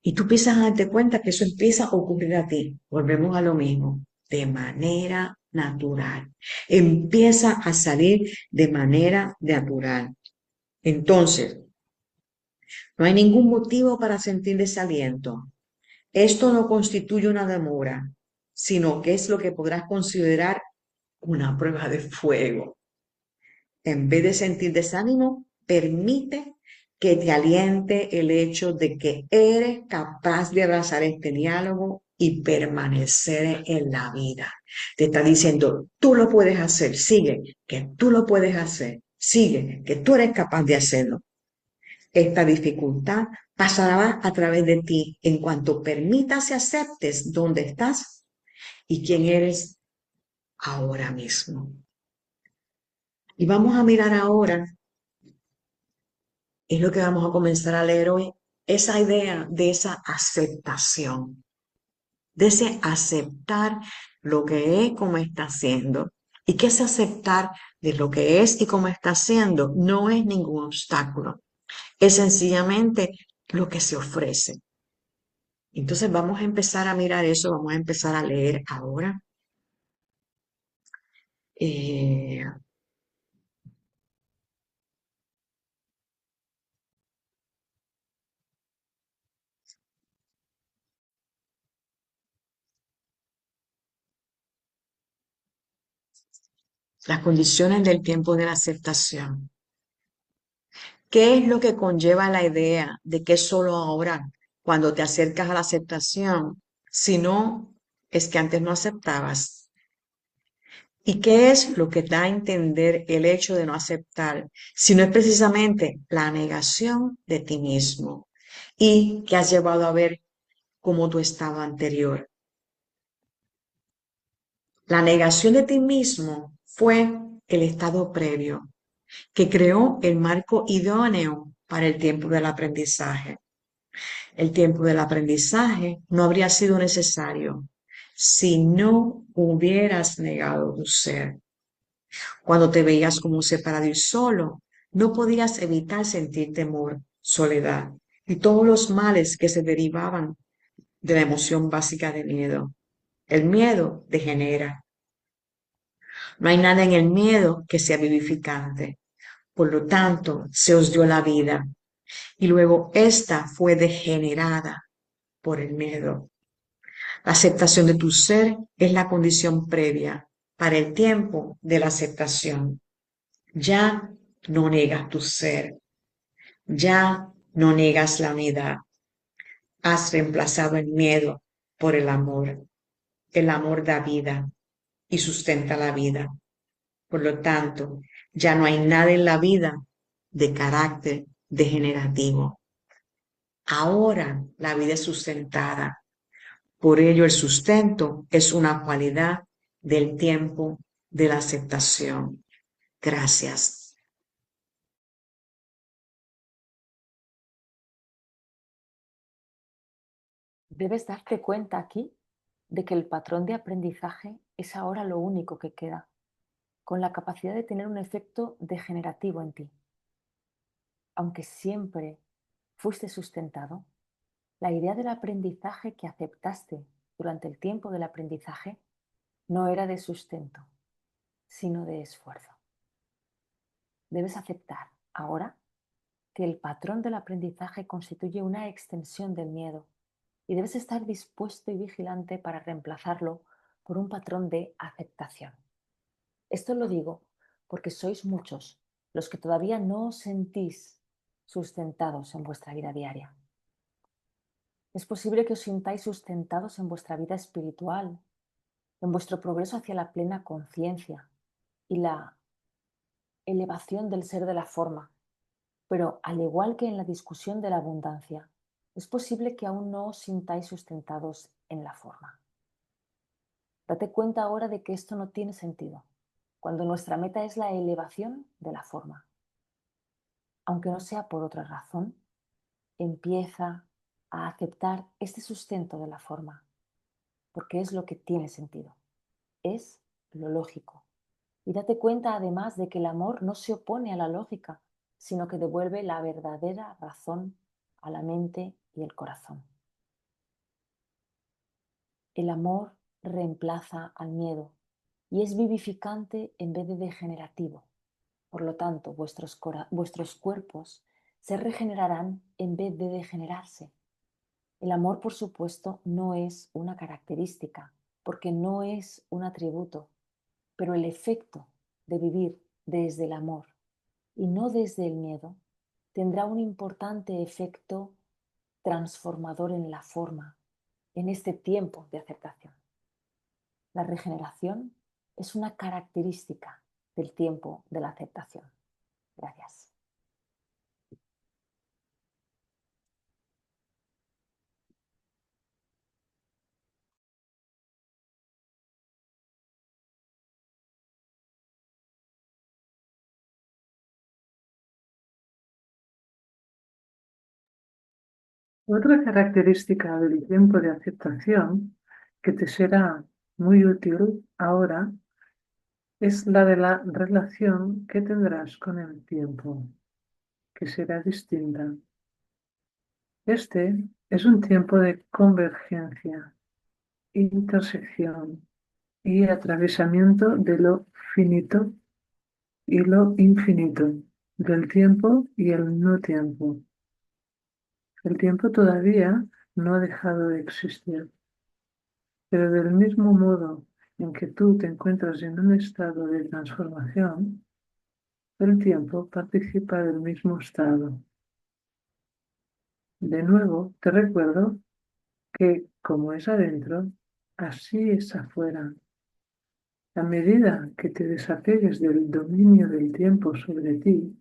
Y tú empiezas a darte cuenta que eso empieza a ocurrir a ti. Volvemos a lo mismo, de manera natural. Empieza a salir de manera natural. Entonces, no hay ningún motivo para sentir desaliento. Esto no constituye una demora, sino que es lo que podrás considerar una prueba de fuego. En vez de sentir desánimo, permite que te aliente el hecho de que eres capaz de abrazar este diálogo y permanecer en la vida. Te está diciendo, tú lo puedes hacer, sigue, que tú lo puedes hacer, sigue, que tú eres capaz de hacerlo. Esta dificultad pasará a través de ti en cuanto permitas y aceptes dónde estás y quién eres ahora mismo. Y vamos a mirar ahora, es lo que vamos a comenzar a leer hoy, esa idea de esa aceptación, de ese aceptar lo que es como está siendo. Y que ese aceptar de lo que es y como está siendo no es ningún obstáculo, es sencillamente lo que se ofrece. Entonces vamos a empezar a mirar eso, vamos a empezar a leer ahora. Eh, las condiciones del tiempo de la aceptación. ¿Qué es lo que conlleva la idea de que solo ahora, cuando te acercas a la aceptación, si no, es que antes no aceptabas? ¿Y qué es lo que da a entender el hecho de no aceptar, si no es precisamente la negación de ti mismo y que has llevado a ver cómo tú estabas anterior? La negación de ti mismo fue el estado previo que creó el marco idóneo para el tiempo del aprendizaje. El tiempo del aprendizaje no habría sido necesario si no hubieras negado tu ser. Cuando te veías como separado y solo, no podías evitar sentir temor, soledad y todos los males que se derivaban de la emoción básica de miedo. El miedo degenera. No hay nada en el miedo que sea vivificante. Por lo tanto, se os dio la vida. y luego esta fue degenerada por el miedo. La aceptación de tu ser es la condición previa para el tiempo de la aceptación. Ya no negas tu ser, ya no negas la unidad. Has reemplazado el miedo por el amor. El amor da vida y sustenta la vida. Por lo tanto, ya no hay nada en la vida de carácter degenerativo. Ahora la vida es sustentada. Por ello, el sustento es una cualidad del tiempo de la aceptación. Gracias. Debes darte cuenta aquí de que el patrón de aprendizaje es ahora lo único que queda, con la capacidad de tener un efecto degenerativo en ti. Aunque siempre fuiste sustentado, la idea del aprendizaje que aceptaste durante el tiempo del aprendizaje no era de sustento, sino de esfuerzo. Debes aceptar ahora que el patrón del aprendizaje constituye una extensión del miedo y debes estar dispuesto y vigilante para reemplazarlo por un patrón de aceptación. Esto lo digo porque sois muchos los que todavía no os sentís sustentados en vuestra vida diaria. Es posible que os sintáis sustentados en vuestra vida espiritual, en vuestro progreso hacia la plena conciencia y la elevación del ser de la forma, pero al igual que en la discusión de la abundancia, es posible que aún no os sintáis sustentados en la forma. Date cuenta ahora de que esto no tiene sentido, cuando nuestra meta es la elevación de la forma. Aunque no sea por otra razón, empieza a aceptar este sustento de la forma, porque es lo que tiene sentido, es lo lógico. Y date cuenta además de que el amor no se opone a la lógica, sino que devuelve la verdadera razón a la mente y el corazón. El amor reemplaza al miedo y es vivificante en vez de degenerativo. Por lo tanto, vuestros cuerpos se regenerarán en vez de degenerarse. El amor, por supuesto, no es una característica, porque no es un atributo, pero el efecto de vivir desde el amor y no desde el miedo tendrá un importante efecto transformador en la forma, en este tiempo de aceptación. La regeneración es una característica del tiempo de la aceptación. Gracias. Otra característica del tiempo de aceptación que te será muy útil ahora es la de la relación que tendrás con el tiempo, que será distinta. Este es un tiempo de convergencia, intersección y atravesamiento de lo finito y lo infinito, del tiempo y el no tiempo. El tiempo todavía no ha dejado de existir, pero del mismo modo en que tú te encuentras en un estado de transformación, el tiempo participa del mismo estado. De nuevo, te recuerdo que como es adentro, así es afuera. A medida que te desapegues del dominio del tiempo sobre ti,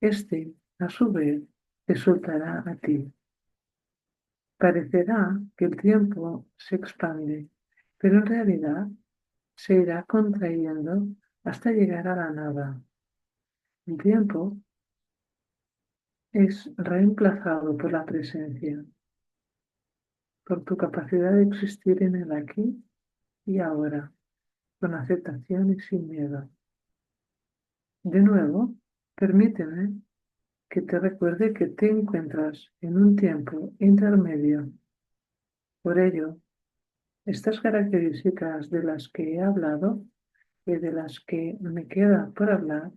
este, a su vez, te soltará a ti. Parecerá que el tiempo se expande, pero en realidad se irá contrayendo hasta llegar a la nada. El tiempo es reemplazado por la presencia, por tu capacidad de existir en el aquí y ahora, con aceptación y sin miedo. De nuevo, permíteme que te recuerde que te encuentras en un tiempo intermedio. Por ello, estas características de las que he hablado y de las que me queda por hablar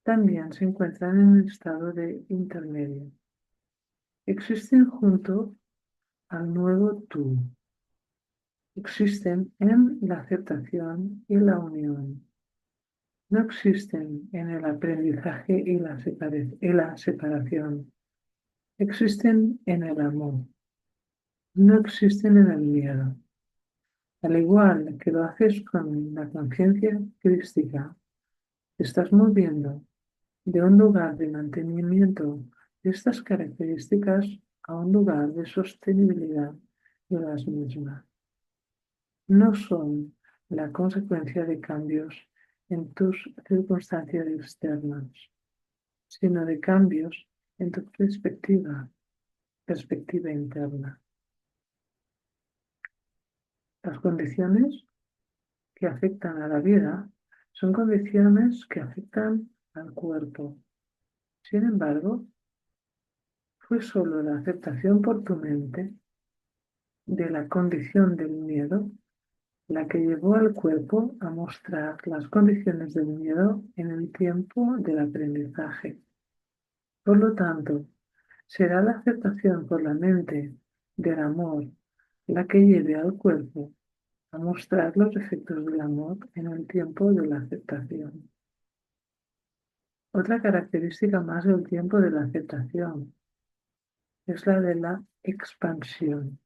también se encuentran en un estado de intermedio. Existen junto al nuevo tú. Existen en la aceptación y la unión. No existen en el aprendizaje y la separación. Existen en el amor. No existen en el miedo. Al igual que lo haces con la conciencia crística, te estás moviendo de un lugar de mantenimiento de estas características a un lugar de sostenibilidad de las mismas. No son la consecuencia de cambios en tus circunstancias externas, sino de cambios en tu perspectiva interna. Las condiciones que afectan a la vida son condiciones que afectan al cuerpo. Sin embargo, fue solo la aceptación por tu mente de la condición del miedo la que llevó al cuerpo a mostrar las condiciones del miedo en el tiempo del aprendizaje. Por lo tanto, será la aceptación por la mente del amor la que lleve al cuerpo a mostrar los efectos del amor en el tiempo de la aceptación. Otra característica más del tiempo de la aceptación es la de la expansión.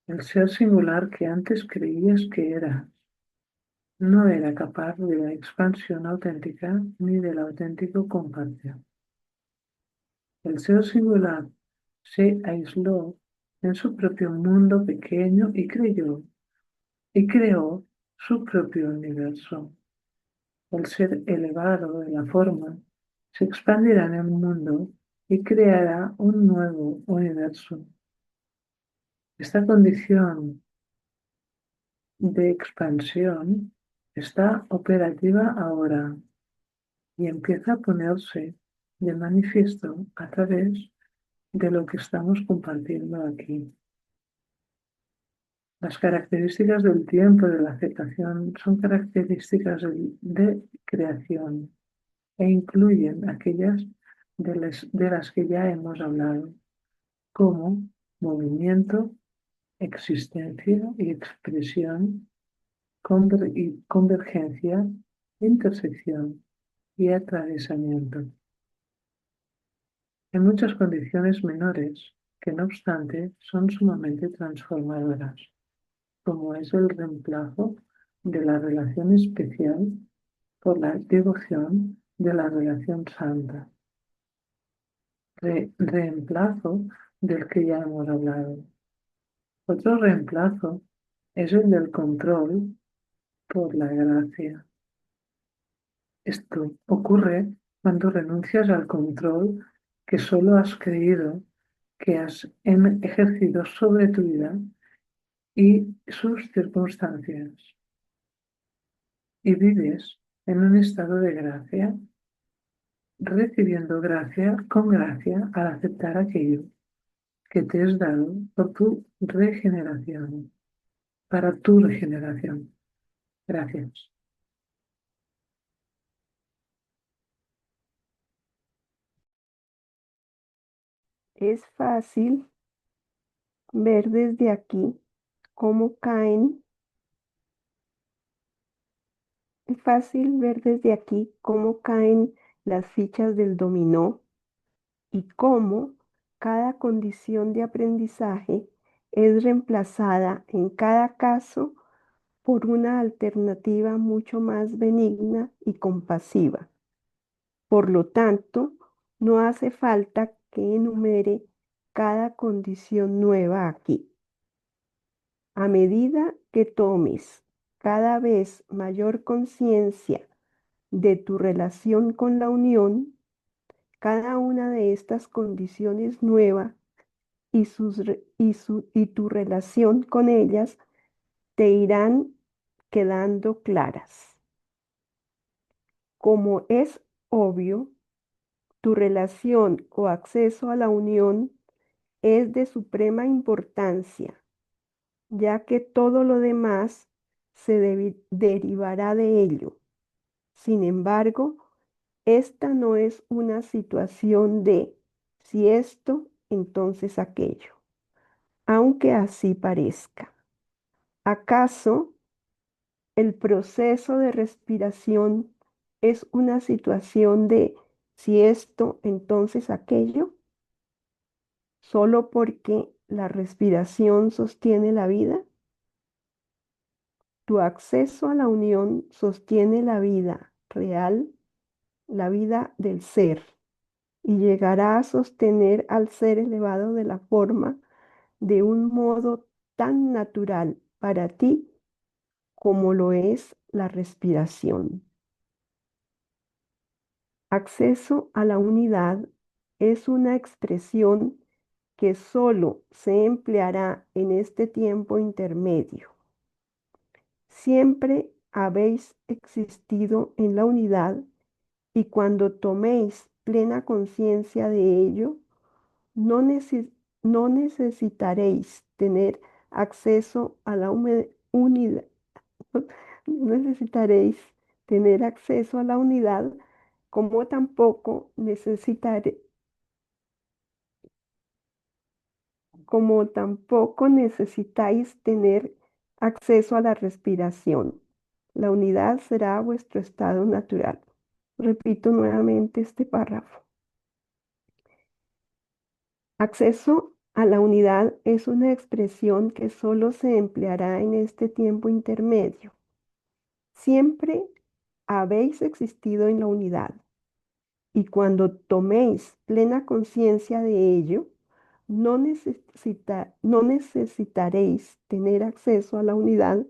El ser singular que antes creías que eras no era capaz de la expansión auténtica ni del auténtico compartir. El ser singular se aisló en su propio mundo pequeño y creó su propio universo. El ser elevado de la forma se expandirá en el mundo y creará un nuevo universo. Esta condición de expansión está operativa ahora y empieza a ponerse de manifiesto a través de lo que estamos compartiendo aquí. Las características del tiempo de la aceptación son características de creación e incluyen aquellas de las que ya hemos hablado, como movimiento, existencia y expresión, convergencia, intersección y atravesamiento. En muchas condiciones menores, que no obstante son sumamente transformadoras, como es el reemplazo de la relación especial por la devoción de la relación santa, reemplazo del que ya hemos hablado. Otro reemplazo es el del control por la gracia. Esto ocurre cuando renuncias al control que solo has creído que has ejercido sobre tu vida y sus circunstancias y vives en un estado de gracia, recibiendo gracia con gracia al aceptar aquello que te es dado por tu regeneración, para tu regeneración. Gracias. Es fácil ver desde aquí cómo caen, es fácil ver desde aquí cómo caen las fichas del dominó y cómo cada condición de aprendizaje es reemplazada en cada caso por una alternativa mucho más benigna y compasiva. Por lo tanto, no hace falta que enumere cada condición nueva aquí. A medida que tomes cada vez mayor conciencia de tu relación con la unión, cada una de estas condiciones nuevas y tu relación con ellas te irán quedando claras. Como es obvio, tu relación o acceso a la unión es de suprema importancia, ya que todo lo demás se derivará de ello. Sin embargo, esta no es una situación de si esto, entonces aquello, aunque así parezca. ¿Acaso el proceso de respiración es una situación de si esto, entonces aquello? ¿Solo porque la respiración sostiene la vida? Tu acceso a la unión sostiene la vida real, la vida del ser, y llegará a sostener al ser elevado de la forma de un modo tan natural para ti como lo es la respiración. Acceso a la unidad es una expresión que solo se empleará en este tiempo intermedio. Siempre habéis existido en la unidad y cuando toméis plena conciencia de ello, no, no necesitaréis tener acceso a la unidad, no necesitaréis tener acceso a la unidad, como tampoco necesitáis tener acceso a la respiración. La unidad será vuestro estado natural. Repito nuevamente este párrafo. Acceso a la unidad es una expresión que solo se empleará en este tiempo intermedio. Siempre habéis existido en la unidad y cuando toméis plena conciencia de ello, no necesitaréis tener acceso a la unidad,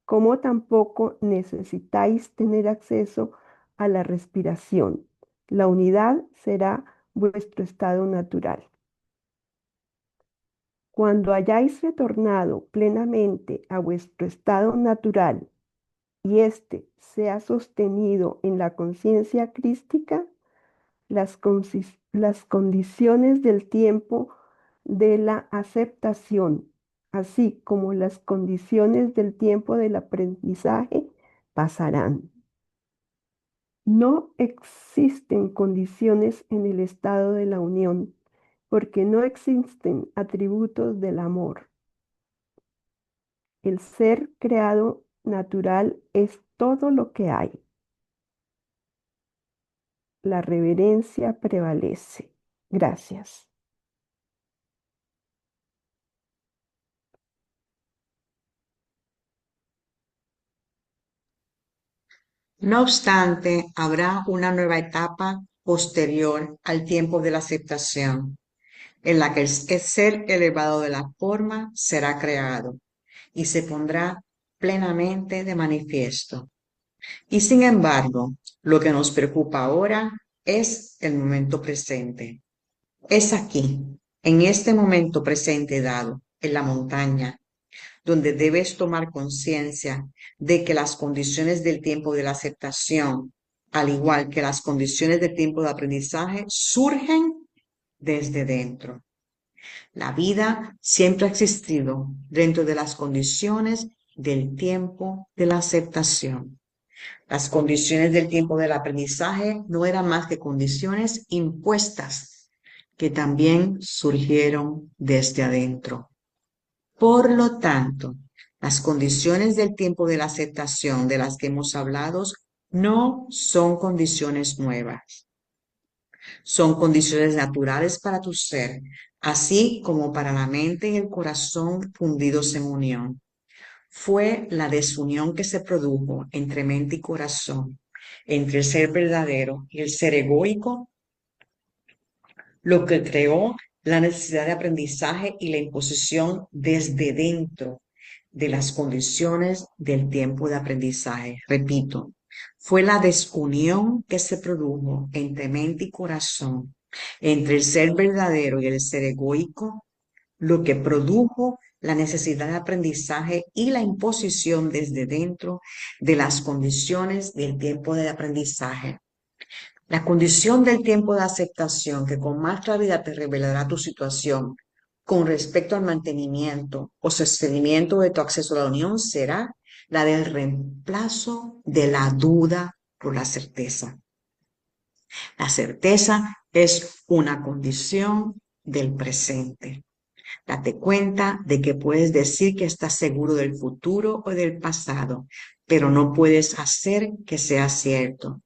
como tampoco necesitáis tener acceso a la respiración. La unidad será vuestro estado natural. Cuando hayáis retornado plenamente a vuestro estado natural y éste sea sostenido en la conciencia crística, las condiciones del tiempo de la aceptación, así como las condiciones del tiempo del aprendizaje, pasarán. No existen condiciones en el estado de la unión, porque no existen atributos del amor. El ser creado natural es todo lo que hay. La reverencia prevalece. Gracias. No obstante, habrá una nueva etapa posterior al tiempo de la aceptación, en la que el ser elevado de la forma será creado y se pondrá plenamente de manifiesto. Y sin embargo, lo que nos preocupa ahora es el momento presente. Es aquí, en este momento presente dado, en la montaña, donde debes tomar conciencia de que las condiciones del tiempo de la aceptación, al igual que las condiciones del tiempo de aprendizaje, surgen desde dentro. La vida siempre ha existido dentro de las condiciones del tiempo de la aceptación. Las condiciones del tiempo del aprendizaje no eran más que condiciones impuestas que también surgieron desde adentro. Por lo tanto, las condiciones del tiempo de la aceptación de las que hemos hablado no son condiciones nuevas. Son condiciones naturales para tu ser, así como para la mente y el corazón fundidos en unión. Fue la desunión que se produjo entre mente y corazón, entre el ser verdadero y el ser egoico, lo que creó la necesidad de aprendizaje y la imposición desde dentro de las condiciones del tiempo de aprendizaje. Repito, fue la desunión que se produjo entre mente y corazón, entre el ser verdadero y el ser egoico, lo que produjo la necesidad de aprendizaje y la imposición desde dentro de las condiciones del tiempo de aprendizaje. La condición del tiempo de aceptación que con más claridad te revelará tu situación con respecto al mantenimiento o sostenimiento de tu acceso a la unión será la del reemplazo de la duda por la certeza. La certeza es una condición del presente. Date cuenta de que puedes decir que estás seguro del futuro o del pasado, pero no puedes hacer que sea cierto.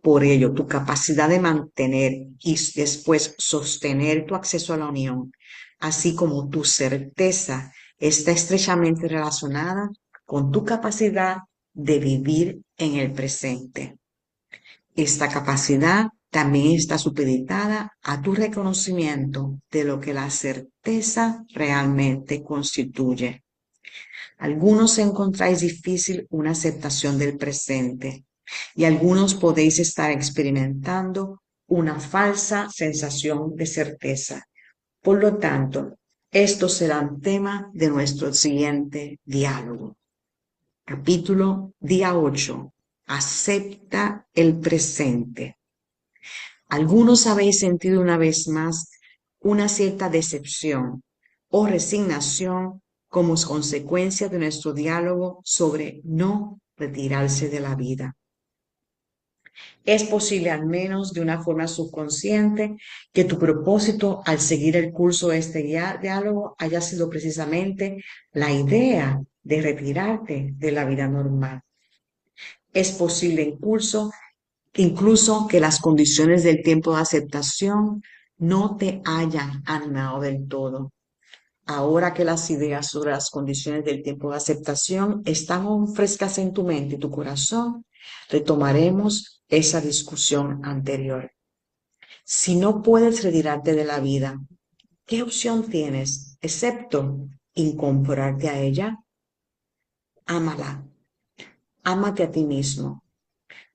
Por ello, tu capacidad de mantener y después sostener tu acceso a la unión, así como tu certeza, está estrechamente relacionada con tu capacidad de vivir en el presente. Esta capacidad también está supeditada a tu reconocimiento de lo que la certeza realmente constituye. Algunos encontráis difícil una aceptación del presente y algunos podéis estar experimentando una falsa sensación de certeza. Por lo tanto, estos serán tema de nuestro siguiente diálogo. Capítulo día 8. Acepta el presente. Algunos habéis sentido una vez más una cierta decepción o resignación como consecuencia de nuestro diálogo sobre no retirarse de la vida. Es posible, al menos de una forma subconsciente, que tu propósito al seguir el curso de este diálogo haya sido precisamente la idea de retirarte de la vida normal. Es posible incluso que las condiciones del tiempo de aceptación no te hayan animado del todo. Ahora que las ideas sobre las condiciones del tiempo de aceptación están aún frescas en tu mente y tu corazón, retomaremos esa discusión anterior. Si no puedes retirarte de la vida, ¿qué opción tienes excepto incorporarte a ella? Ámala. Ámate a ti mismo.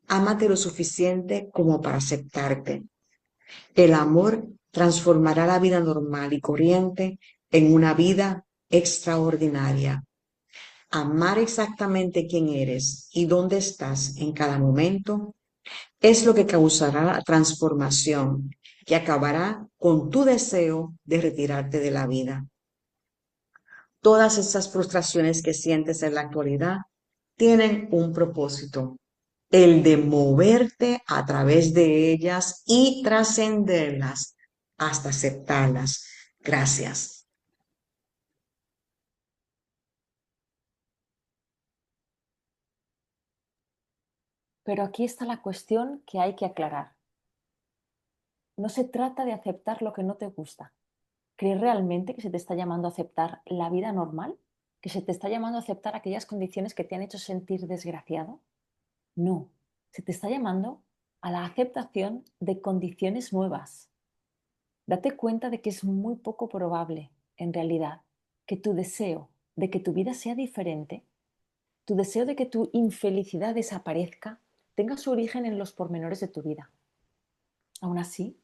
Ámate lo suficiente como para aceptarte. El amor transformará la vida normal y corriente en una vida extraordinaria. Amar exactamente quién eres y dónde estás en cada momento es lo que causará la transformación que acabará con tu deseo de retirarte de la vida. Todas esas frustraciones que sientes en la actualidad tienen un propósito: el de moverte a través de ellas y trascenderlas hasta aceptarlas. Gracias. Pero aquí está la cuestión que hay que aclarar. No se trata de aceptar lo que no te gusta. ¿Crees realmente que se te está llamando a aceptar la vida normal? ¿Que se te está llamando a aceptar aquellas condiciones que te han hecho sentir desgraciado? No, se te está llamando a la aceptación de condiciones nuevas. Date cuenta de que es muy poco probable, en realidad, que tu deseo de que tu vida sea diferente, tu deseo de que tu infelicidad desaparezca, tenga su origen en los pormenores de tu vida. Aún así,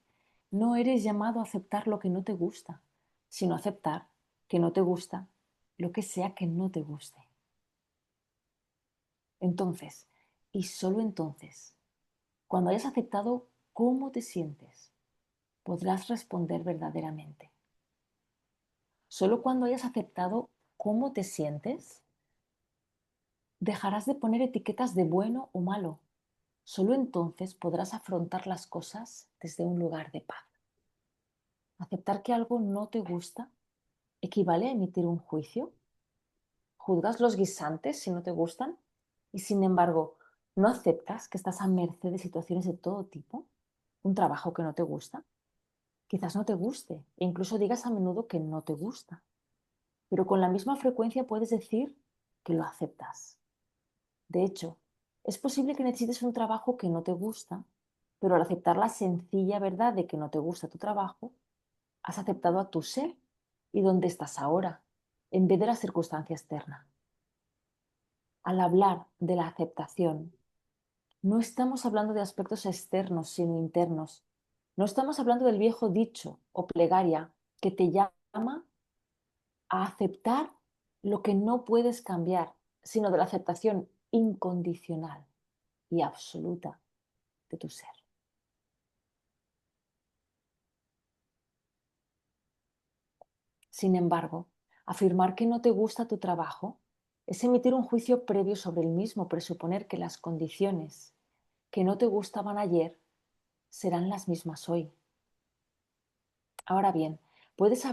no eres llamado a aceptar lo que no te gusta, sino a aceptar que no te gusta lo que sea que no te guste. Entonces, y solo entonces, cuando hayas aceptado cómo te sientes, podrás responder verdaderamente. Solo cuando hayas aceptado cómo te sientes, dejarás de poner etiquetas de bueno o malo. Solo entonces podrás afrontar las cosas desde un lugar de paz. Aceptar que algo no te gusta equivale a emitir un juicio. ¿Juzgas los guisantes si no te gustan? Y sin embargo, ¿no aceptas que estás a merced de situaciones de todo tipo? ¿Un trabajo que no te gusta? Quizás no te guste e incluso digas a menudo que no te gusta. Pero con la misma frecuencia puedes decir que lo aceptas. De hecho, es posible que necesites un trabajo que no te gusta, pero al aceptar la sencilla verdad de que no te gusta tu trabajo, has aceptado a tu ser y dónde estás ahora, en vez de la circunstancia externa. Al hablar de la aceptación, no estamos hablando de aspectos externos, sino internos. No estamos hablando del viejo dicho o plegaria que te llama a aceptar lo que no puedes cambiar, sino de la aceptación incondicional y absoluta de tu ser. Sin embargo, afirmar que no te gusta tu trabajo es emitir un juicio previo sobre el mismo, presuponer que las condiciones que no te gustaban ayer serán las mismas hoy. Ahora bien, puedes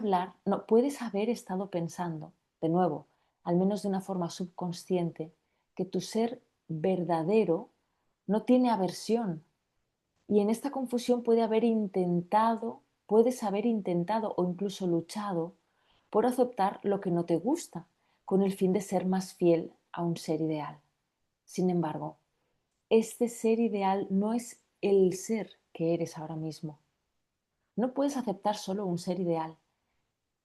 haber estado pensando, de nuevo, al menos de una forma subconsciente, que tu ser verdadero no tiene aversión. Y en esta confusión puedes haber intentado o incluso luchado por aceptar lo que no te gusta, con el fin de ser más fiel a un ser ideal. Sin embargo, este ser ideal no es el ser que eres ahora mismo. No puedes aceptar solo un ser ideal.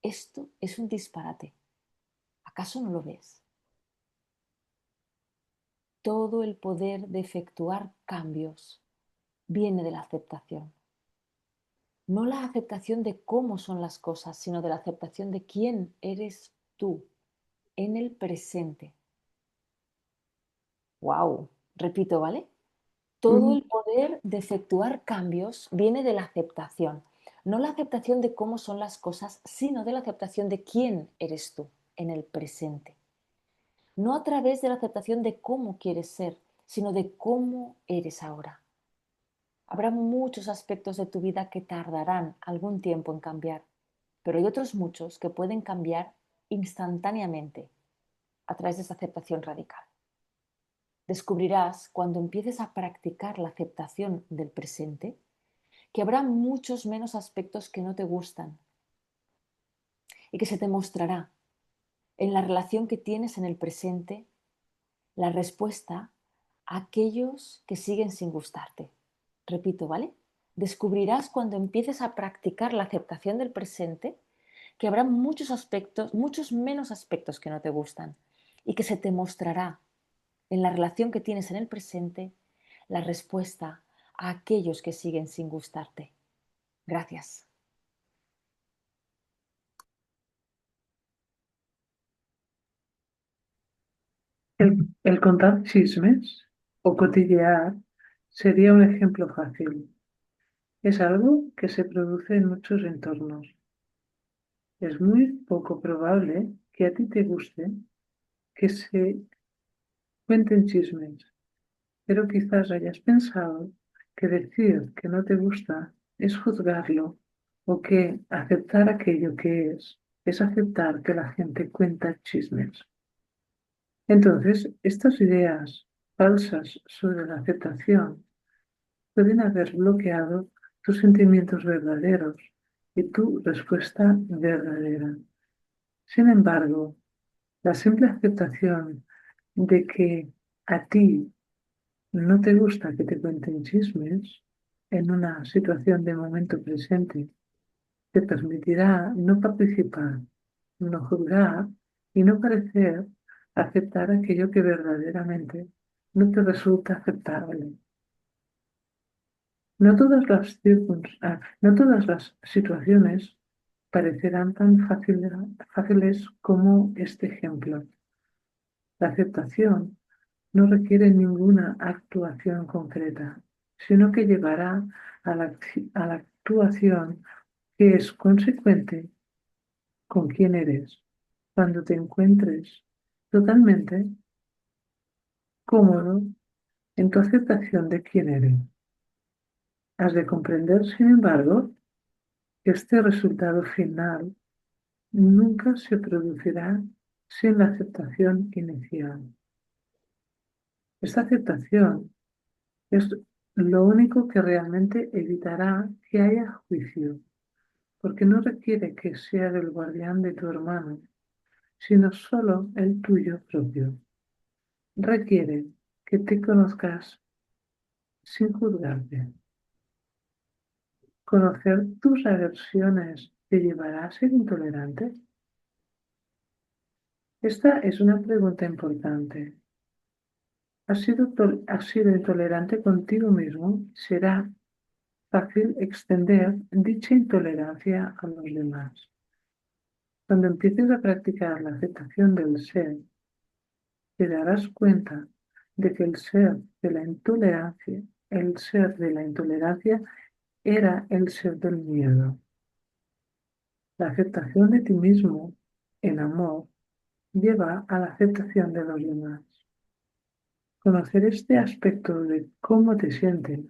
Esto es un disparate. ¿Acaso no lo ves? Todo el poder de efectuar cambios viene de la aceptación. No la aceptación de cómo son las cosas, sino de la aceptación de quién eres tú en el presente. ¡Wow! Repito, ¿vale? Todo Mm, el poder de efectuar cambios viene de la aceptación. No la aceptación de cómo son las cosas, sino de la aceptación de quién eres tú en el presente. No a través de la aceptación de cómo quieres ser, sino de cómo eres ahora. Habrá muchos aspectos de tu vida que tardarán algún tiempo en cambiar, pero hay otros muchos que pueden cambiar instantáneamente a través de esa aceptación radical. Descubrirás cuando empieces a practicar la aceptación del presente que habrá muchos menos aspectos que no te gustan y que se te mostrará en la relación que tienes en el presente la respuesta a aquellos que siguen sin gustarte. Repito, ¿vale? Descubrirás cuando empieces a practicar la aceptación del presente que habrá muchos aspectos, muchos menos aspectos que no te gustan y que se te mostrará en la relación que tienes en el presente la respuesta a aquellos que siguen sin gustarte. Gracias. el contar chismes o cotillear sería un ejemplo fácil. Es algo que se produce en muchos entornos. Es muy poco probable que a ti te guste que se cuenten chismes, pero quizás hayas pensado que decir que no te gusta es juzgarlo o que aceptar aquello que es aceptar que la gente cuenta chismes. Entonces, estas ideas falsas sobre la aceptación pueden haber bloqueado tus sentimientos verdaderos y tu respuesta verdadera. Sin embargo, la simple aceptación de que a ti no te gusta que te cuenten chismes en una situación de momento presente te permitirá no participar, no juzgar y no parecer aceptar aquello que verdaderamente no te resulta aceptable. No todas las situaciones parecerán tan fáciles como este ejemplo. La aceptación no requiere ninguna actuación concreta, sino que llevará a la actuación que es consecuente con quién eres cuando te encuentres totalmente cómodo en tu aceptación de quién eres. Has de comprender, sin embargo, que este resultado final nunca se producirá sin la aceptación inicial. Esta aceptación es lo único que realmente evitará que haya juicio, porque no requiere que sea el guardián de tu hermano, sino solo el tuyo propio. Requiere que te conozcas sin juzgarte. ¿Conocer tus aversiones te llevará a ser intolerante? Esta es una pregunta importante. ¿Has sido intolerante contigo mismo? Será fácil extender dicha intolerancia a los demás. Cuando empieces a practicar la aceptación del ser, te darás cuenta de que el ser de la intolerancia era el ser del miedo. La aceptación de ti mismo en amor lleva a la aceptación de los demás. Conocer este aspecto de cómo te sientes,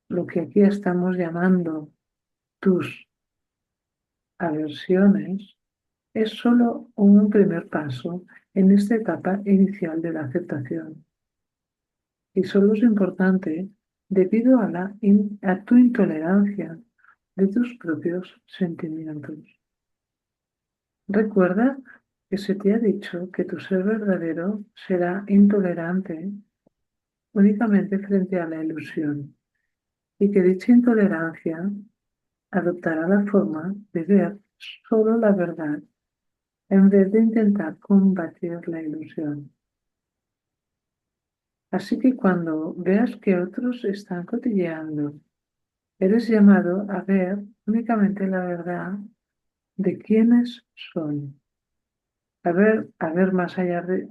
lo que aquí estamos llamando tus aversiones, es solo un primer paso en esta etapa inicial de la aceptación. Y solo es importante debido a tu intolerancia de tus propios sentimientos. Recuerda que se te ha dicho que tu ser verdadero será intolerante únicamente frente a la ilusión y que dicha intolerancia adoptará la forma de ver solo la verdad en vez de intentar combatir la ilusión. Así que cuando veas que otros están cotilleando, eres llamado a ver únicamente la verdad de quiénes son, a ver más allá de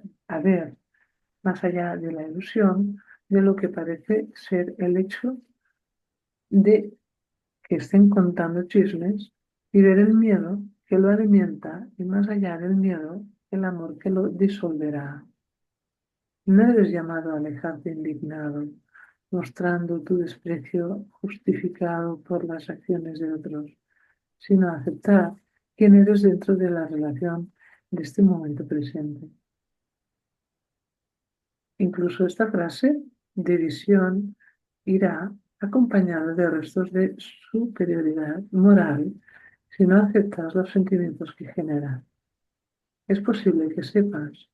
la ilusión de lo que parece ser el hecho de que estén contando chismes y ver el miedo que lo alimenta y más allá del miedo, el amor que lo disolverá. No eres llamado a alejarte indignado, mostrando tu desprecio justificado por las acciones de otros, sino a aceptar quién eres dentro de la relación de este momento presente. Incluso esta frase de visión irá acompañada de restos de superioridad moral si no aceptas los sentimientos que genera. Es posible que sepas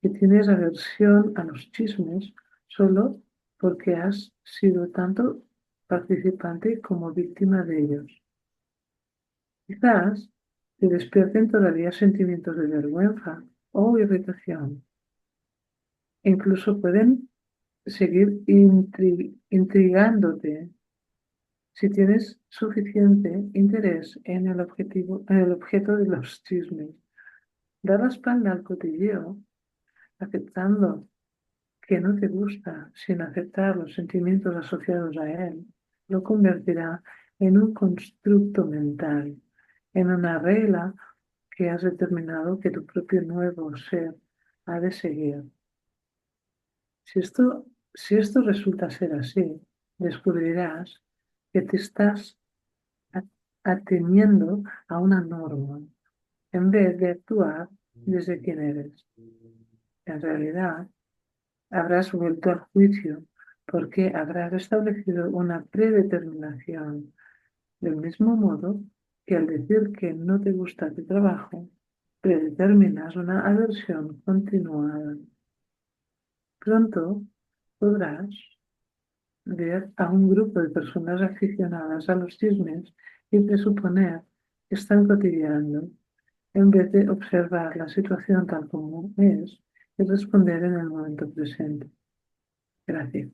que tienes aversión a los chismes solo porque has sido tanto participante como víctima de ellos. Quizás te despierten todavía sentimientos de vergüenza o irritación. Incluso pueden seguir intrigándote si tienes suficiente interés en en el objeto de los chismes. Dar la espalda al cotilleo, aceptando que no te gusta, sin aceptar los sentimientos asociados a él, lo convertirá en un constructo mental, en una regla que has determinado que tu propio nuevo ser ha de seguir. Si esto resulta ser así, descubrirás que te estás ateniendo a una norma en vez de actuar desde quien eres. En realidad, habrás vuelto al juicio porque habrás establecido una predeterminación, del mismo modo que al decir que no te gusta tu trabajo, predeterminas una aversión continuada. Pronto podrás ver a un grupo de personas aficionadas a los chismes y presuponer que están cotilleando, en vez de observar la situación tal como es y responder en el momento presente. Gracias.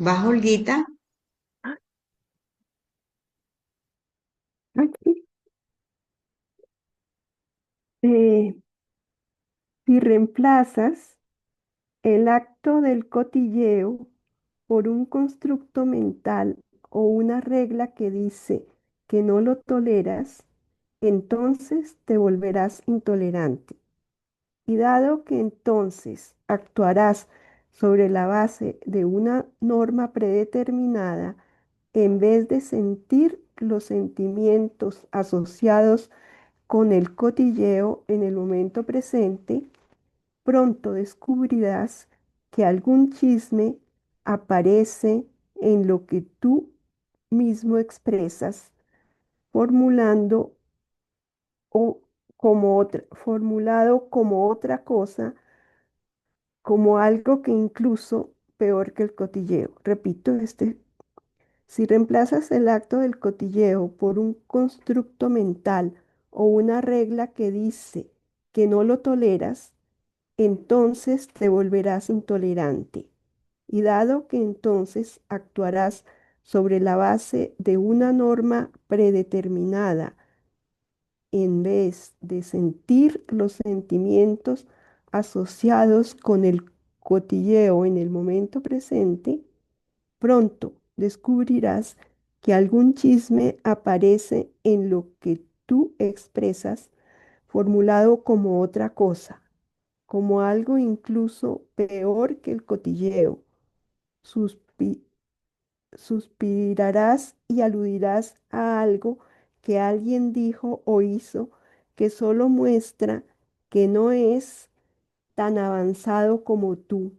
¿Vas, Olguita? Aquí. Eh, si reemplazas el acto del cotilleo por un constructo mental o una regla que dice que no lo toleras, entonces te volverás intolerante. Y dado que entonces actuarás sobre la base de una norma predeterminada, en vez de sentir los sentimientos asociados con el cotilleo en el momento presente, pronto descubrirás que algún chisme aparece en lo que tú mismo expresas, formulando o formulado como otra cosa, como algo que incluso peor que el cotilleo. Repito, si reemplazas el acto del cotilleo por un constructo mental o una regla que dice que no lo toleras, entonces te volverás intolerante. Y dado que entonces actuarás sobre la base de una norma predeterminada, en vez de sentir los sentimientos asociados con el cotilleo en el momento presente, pronto descubrirás que algún chisme aparece en lo que tú expresas, formulado como otra cosa, como algo incluso peor que el cotilleo. Suspi- Suspirarás y aludirás a algo que alguien dijo o hizo que solo muestra que no es tan avanzado como tú,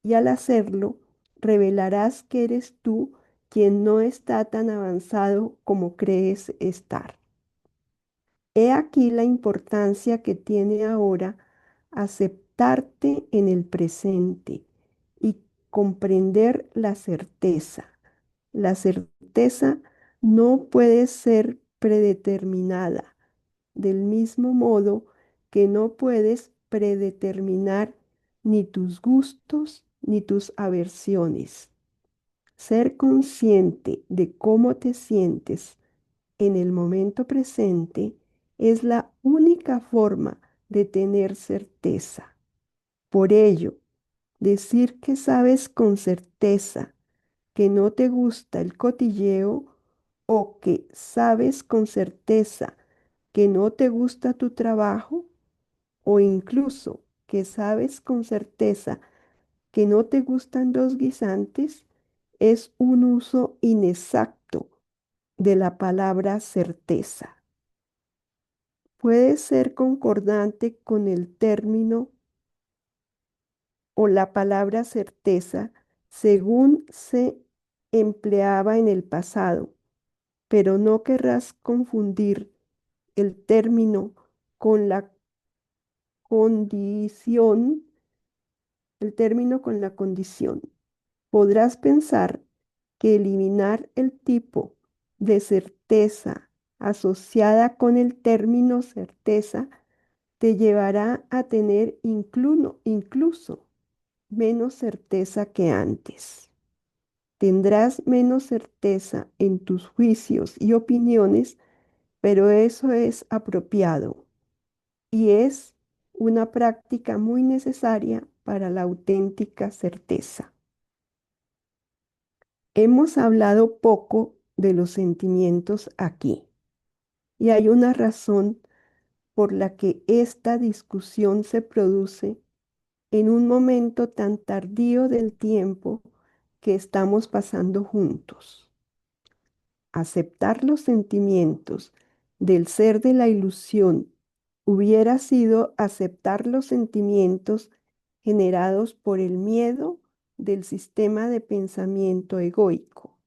y al hacerlo revelarás que eres tú quien no está tan avanzado como crees estar. He aquí la importancia que tiene ahora aceptarte en el presente y comprender la certeza. La certeza no puede ser predeterminada, del mismo modo que no puedes predeterminar ni tus gustos ni tus aversiones. Ser consciente de cómo te sientes en el momento presente es la única forma de tener certeza. Por ello, decir que sabes con certeza que no te gusta el cotilleo o que sabes con certeza que no te gusta tu trabajo o incluso que sabes con certeza que no te gustan los guisantes es un uso inexacto de la palabra certeza. Puede ser concordante con el término o la palabra certeza según se empleaba en el pasado, pero no querrás confundir el término con la condición, el término con la condición. Podrás pensar que eliminar el tipo de certeza asociada con el término certeza te llevará a tener incluso menos certeza que antes. Tendrás menos certeza en tus juicios y opiniones, pero eso es apropiado y es una práctica muy necesaria para la auténtica certeza. Hemos hablado poco de los sentimientos aquí y hay una razón por la que esta discusión se produce en un momento tan tardío del tiempo que estamos pasando juntos. Aceptar los sentimientos del ser de la ilusión hubiera sido aceptar los sentimientos generados por el miedo del sistema de pensamiento egoico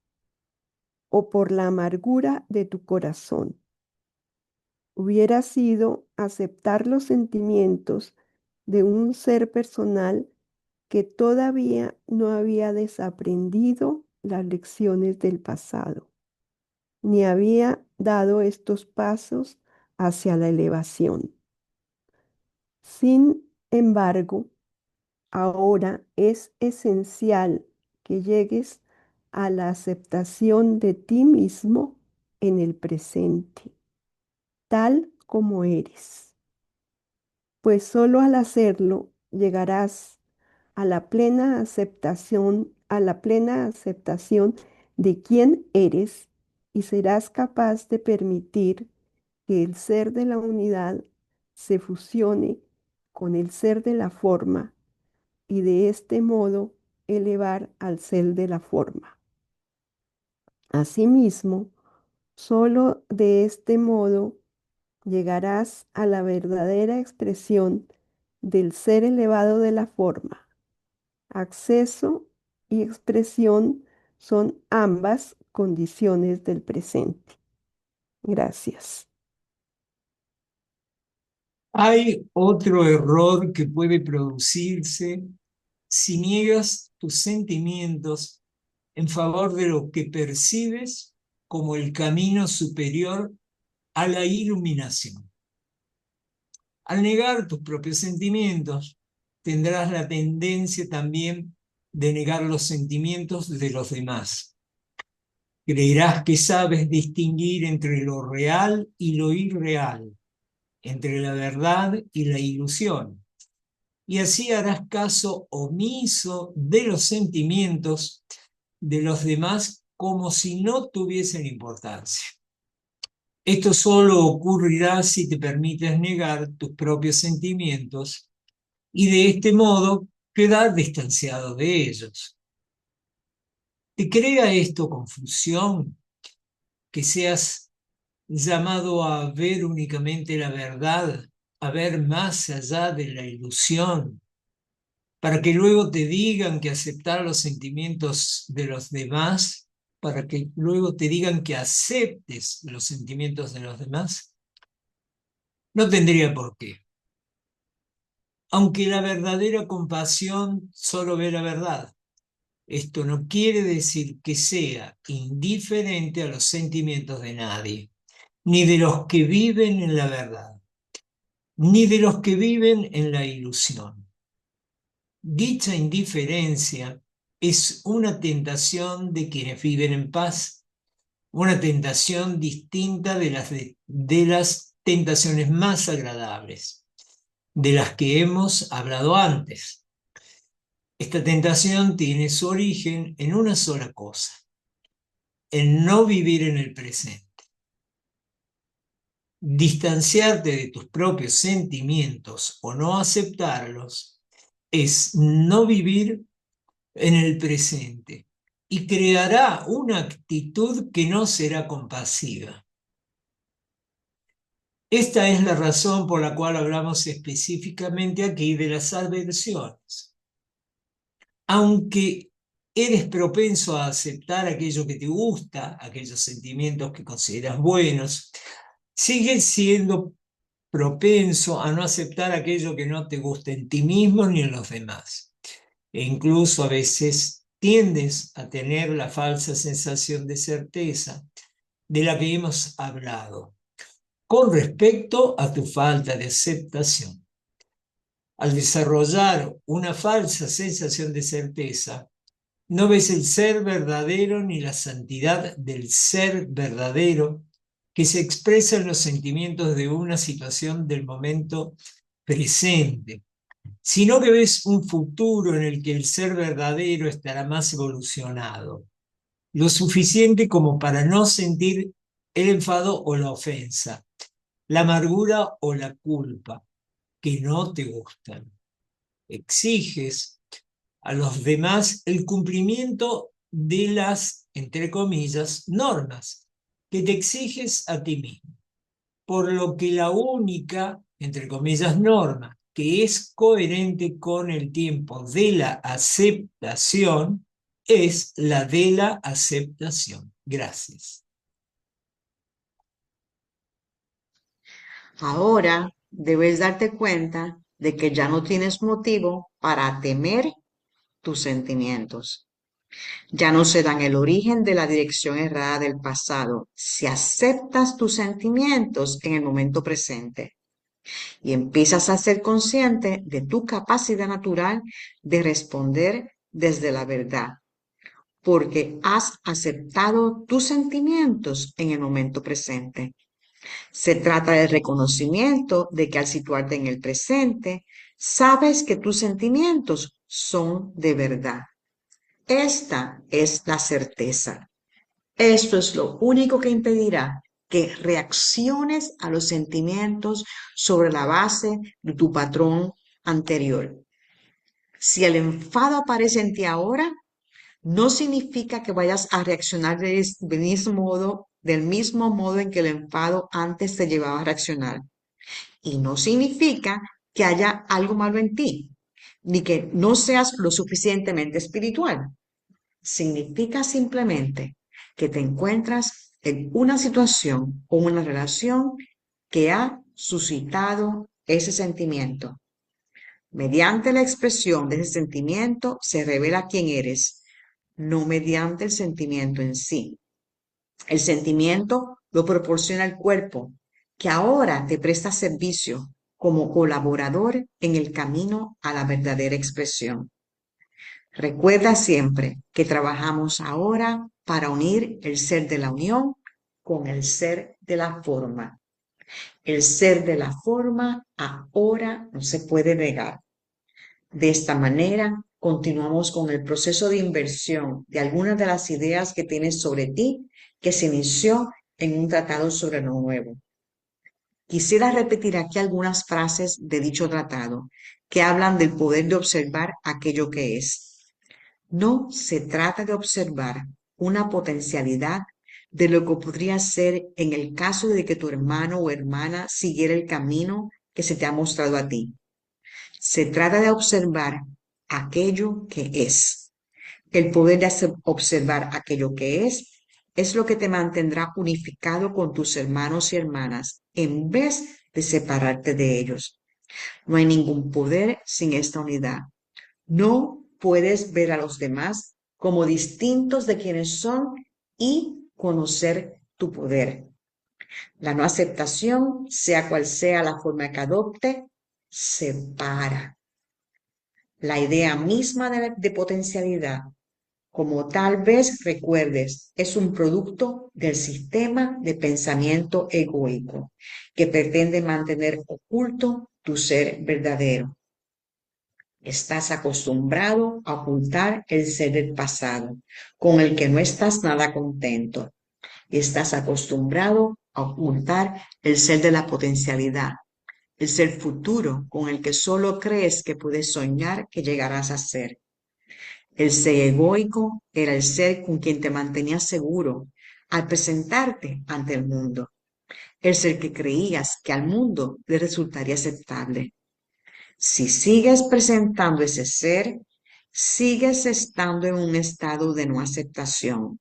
o por la amargura de tu corazón. Hubiera sido aceptar los sentimientos de un ser personal que todavía no había desaprendido las lecciones del pasado, ni había dado estos pasos hacia la elevación. Sin embargo, ahora es esencial que llegues a la aceptación de ti mismo en el presente, tal como eres, pues solo al hacerlo llegarás a la plena aceptación de quién eres y serás capaz de permitir que el ser de la unidad se fusione con el ser de la forma y de este modo elevar al ser de la forma. Asimismo, solo de este modo llegarás a la verdadera expresión del ser elevado de la forma. Acceso y expresión son ambas condiciones del presente. Gracias. Hay otro error que puede producirse si niegas tus sentimientos en favor de lo que percibes como el camino superior a la iluminación. Al negar tus propios sentimientos, tendrás la tendencia también de negar los sentimientos de los demás. Creerás que sabes distinguir entre lo real y lo irreal, entre la verdad y la ilusión. Y así harás caso omiso de los sentimientos de los demás como si no tuviesen importancia. Esto solo ocurrirá si te permites negar tus propios sentimientos y de este modo quedar distanciado de ellos. ¿Te crea esto confusión? Que seas llamado a ver únicamente la verdad, a ver más allá de la ilusión, para que luego te digan que aceptar los sentimientos de los demás, para que luego te digan que aceptes los sentimientos de los demás. No tendría por qué. Aunque la verdadera compasión solo ve la verdad. Esto no quiere decir que sea indiferente a los sentimientos de nadie, ni de los que viven en la verdad, ni de los que viven en la ilusión. Dicha indiferencia es una tentación de quienes viven en paz, una tentación distinta de las tentaciones más agradables, de las que hemos hablado antes. Esta tentación tiene su origen en una sola cosa: el no vivir en el presente. Distanciarte de tus propios sentimientos o no aceptarlos es no vivir en el presente y creará una actitud que no será compasiva. Esta es la razón por la cual hablamos específicamente aquí de las aversiones. Aunque eres propenso a aceptar aquello que te gusta, aquellos sentimientos que consideras buenos, sigues siendo propenso a no aceptar aquello que no te gusta en ti mismo ni en los demás. E incluso a veces tiendes a tener la falsa sensación de certeza de la que hemos hablado con respecto a tu falta de aceptación. Al desarrollar una falsa sensación de certeza, no ves el ser verdadero ni la santidad del ser verdadero que se expresa en los sentimientos de una situación del momento presente, sino que ves un futuro en el que el ser verdadero estará más evolucionado, lo suficiente como para no sentir el enfado o la ofensa, la amargura o la culpa, que no te gustan. Exiges a los demás el cumplimiento de las, entre comillas, normas que te exiges a ti mismo, por lo que la única, entre comillas, norma que es coherente con el tiempo de la aceptación es la de la aceptación. Gracias. Ahora debes darte cuenta de que ya no tienes motivo para temer tus sentimientos. Ya no serán el origen de la dirección errada del pasado si aceptas tus sentimientos en el momento presente y empiezas a ser consciente de tu capacidad natural de responder desde la verdad, porque has aceptado tus sentimientos en el momento presente. Se trata del reconocimiento de que al situarte en el presente, sabes que tus sentimientos son de verdad. Esta es la certeza. Esto es lo único que impedirá que reacciones a los sentimientos sobre la base de tu patrón anterior. Si el enfado aparece en ti ahora, no significa que vayas a reaccionar del mismo modo en que el enfado antes te llevaba a reaccionar. Y no significa que haya algo malo en ti, ni que no seas lo suficientemente espiritual. Significa simplemente que te encuentras en una situación o una relación que ha suscitado ese sentimiento. Mediante la expresión de ese sentimiento se revela quién eres, no mediante el sentimiento en sí. El sentimiento lo proporciona el cuerpo, que ahora te presta servicio como colaborador en el camino a la verdadera expresión. Recuerda siempre que trabajamos ahora para unir el ser de la unión con el ser de la forma. El ser de la forma ahora no se puede negar. De esta manera, continuamos con el proceso de inversión de algunas de las ideas que tienes sobre ti que se inició en un tratado sobre lo nuevo. Quisiera repetir aquí algunas frases de dicho tratado que hablan del poder de observar aquello que es. No se trata de observar una potencialidad de lo que podría ser en el caso de que tu hermano o hermana siguiera el camino que se te ha mostrado a ti. Se trata de observar aquello que es. El poder de observar aquello que es lo que te mantendrá unificado con tus hermanos y hermanas en vez de separarte de ellos. No hay ningún poder sin esta unidad. No puedes ver a los demás como distintos de quienes son y conocer tu poder. La no aceptación, sea cual sea la forma que adopte, separa. La idea misma de potencialidad, como tal vez recuerdes, es un producto del sistema de pensamiento egoico que pretende mantener oculto tu ser verdadero. Estás acostumbrado a ocultar el ser del pasado, con el que no estás nada contento. Y estás acostumbrado a ocultar el ser de la potencialidad, el ser futuro con el que solo crees que puedes soñar que llegarás a ser. El ser egoico era el ser con quien te mantenías seguro al presentarte ante el mundo. El ser que creías que al mundo le resultaría aceptable. Si sigues presentando ese ser, sigues estando en un estado de no aceptación.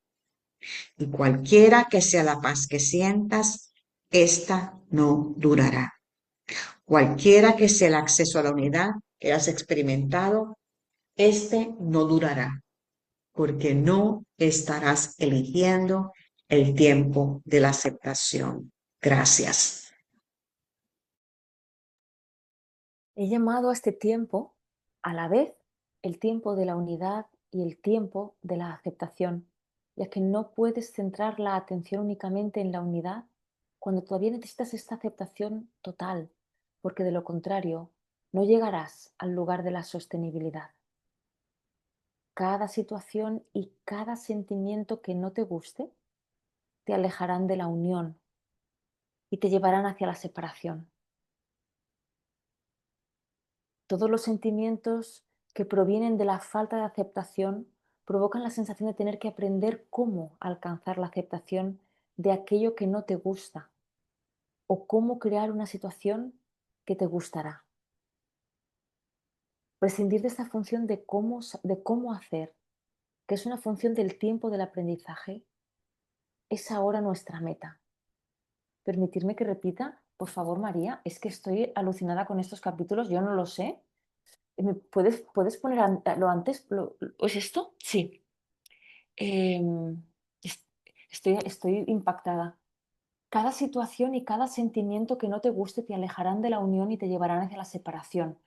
Y cualquiera que sea la paz que sientas, esta no durará. Cualquiera que sea el acceso a la unidad que has experimentado, este no durará, porque no estarás eligiendo el tiempo de la aceptación. Gracias. He llamado a este tiempo a la vez el tiempo de la unidad y el tiempo de la aceptación, ya que no puedes centrar la atención únicamente en la unidad cuando todavía necesitas esta aceptación total, porque de lo contrario no llegarás al lugar de la sostenibilidad. Cada situación y cada sentimiento que no te guste te alejarán de la unión y te llevarán hacia la separación. Todos los sentimientos que provienen de la falta de aceptación provocan la sensación de tener que aprender cómo alcanzar la aceptación de aquello que no te gusta o cómo crear una situación que te gustará. Prescindir de esta función de cómo hacer, que es una función del tiempo del aprendizaje, es ahora nuestra meta. Permitirme que repita, por favor, María, es que estoy alucinada con estos capítulos, yo no lo sé. ¿Puedes poner lo antes? ¿Es esto? Sí. Em, estoy impactada. Cada situación y cada sentimiento que no te guste te alejarán de la unión y te llevarán hacia la separación.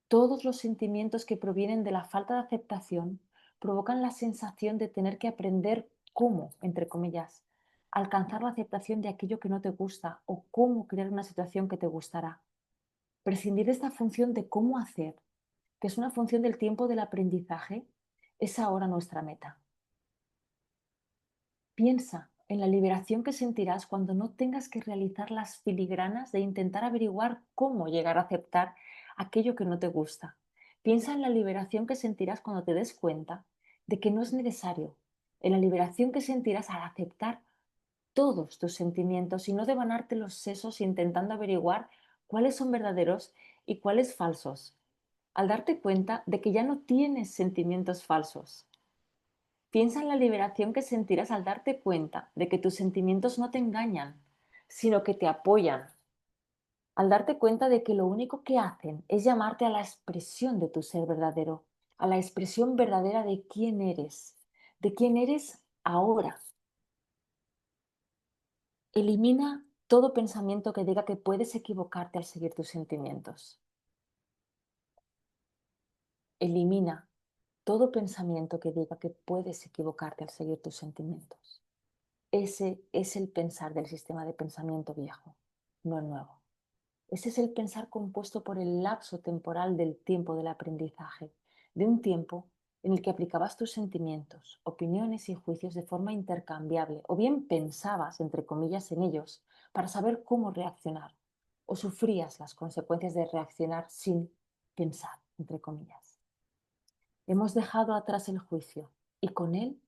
Todos los sentimientos que provienen de la falta de aceptación provocan la sensación de tener que aprender cómo, entre comillas, alcanzar la aceptación de aquello que no te gusta o cómo crear una situación que te gustará. Prescindir de esta función de cómo hacer, que es una función del tiempo del aprendizaje, es ahora nuestra meta. Piensa en la liberación que sentirás cuando no tengas que realizar las filigranas de intentar averiguar cómo llegar a aceptar aquello que no te gusta. Piensa en la liberación que sentirás cuando te des cuenta de que no es necesario, en la liberación que sentirás al aceptar todos tus sentimientos y no devanarte los sesos intentando averiguar cuáles son verdaderos y cuáles falsos, al darte cuenta de que ya no tienes sentimientos falsos. Piensa en la liberación que sentirás al darte cuenta de que tus sentimientos no te engañan, sino que te apoyan. Al darte cuenta de que lo único que hacen es llamarte a la expresión de tu ser verdadero, a la expresión verdadera de quién eres ahora. Elimina todo pensamiento que diga que puedes equivocarte al seguir tus sentimientos. Elimina todo pensamiento que diga que puedes equivocarte al seguir tus sentimientos. Ese es el pensar del sistema de pensamiento viejo, no el nuevo. Ese es el pensar compuesto por el lapso temporal del tiempo del aprendizaje, de un tiempo en el que aplicabas tus sentimientos, opiniones y juicios de forma intercambiable, o bien pensabas, entre comillas, en ellos para saber cómo reaccionar, o sufrías las consecuencias de reaccionar sin pensar, entre comillas. Hemos dejado atrás el juicio y con él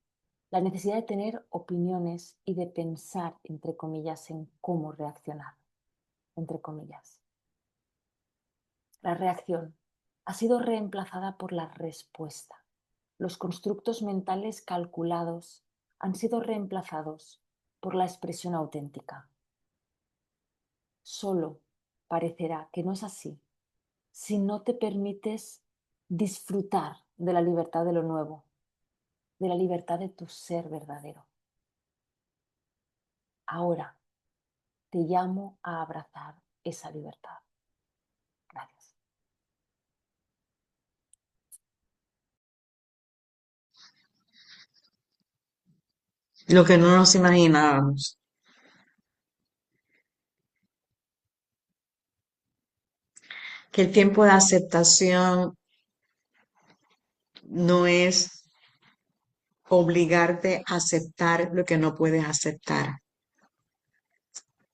la necesidad de tener opiniones y de pensar, entre comillas, en cómo reaccionar, entre comillas. La reacción ha sido reemplazada por la respuesta. Los constructos mentales calculados han sido reemplazados por la expresión auténtica. Solo parecerá que no es así si no te permites disfrutar de la libertad de lo nuevo, de la libertad de tu ser verdadero. Ahora te llamo a abrazar esa libertad. Gracias. Lo que no nos imaginábamos. Que el tiempo de aceptación no es obligarte a aceptar lo que no puedes aceptar.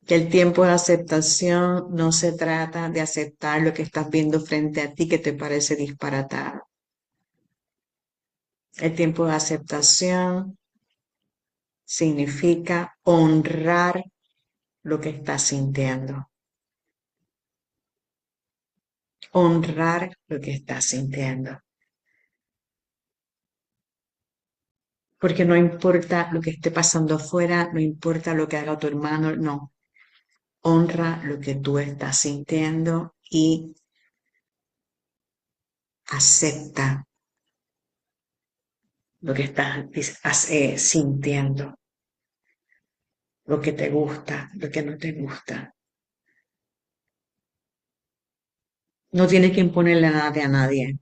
Que el tiempo de aceptación no se trata de aceptar lo que estás viendo frente a ti que te parece disparatado. El tiempo de aceptación significa honrar lo que estás sintiendo. Honrar lo que estás sintiendo. Porque no importa lo que esté pasando afuera, no importa lo que haga tu hermano, no. Honra lo que tú estás sintiendo y acepta lo que estás sintiendo, lo que te gusta, lo que no te gusta. No tienes que imponerle nada a nadie.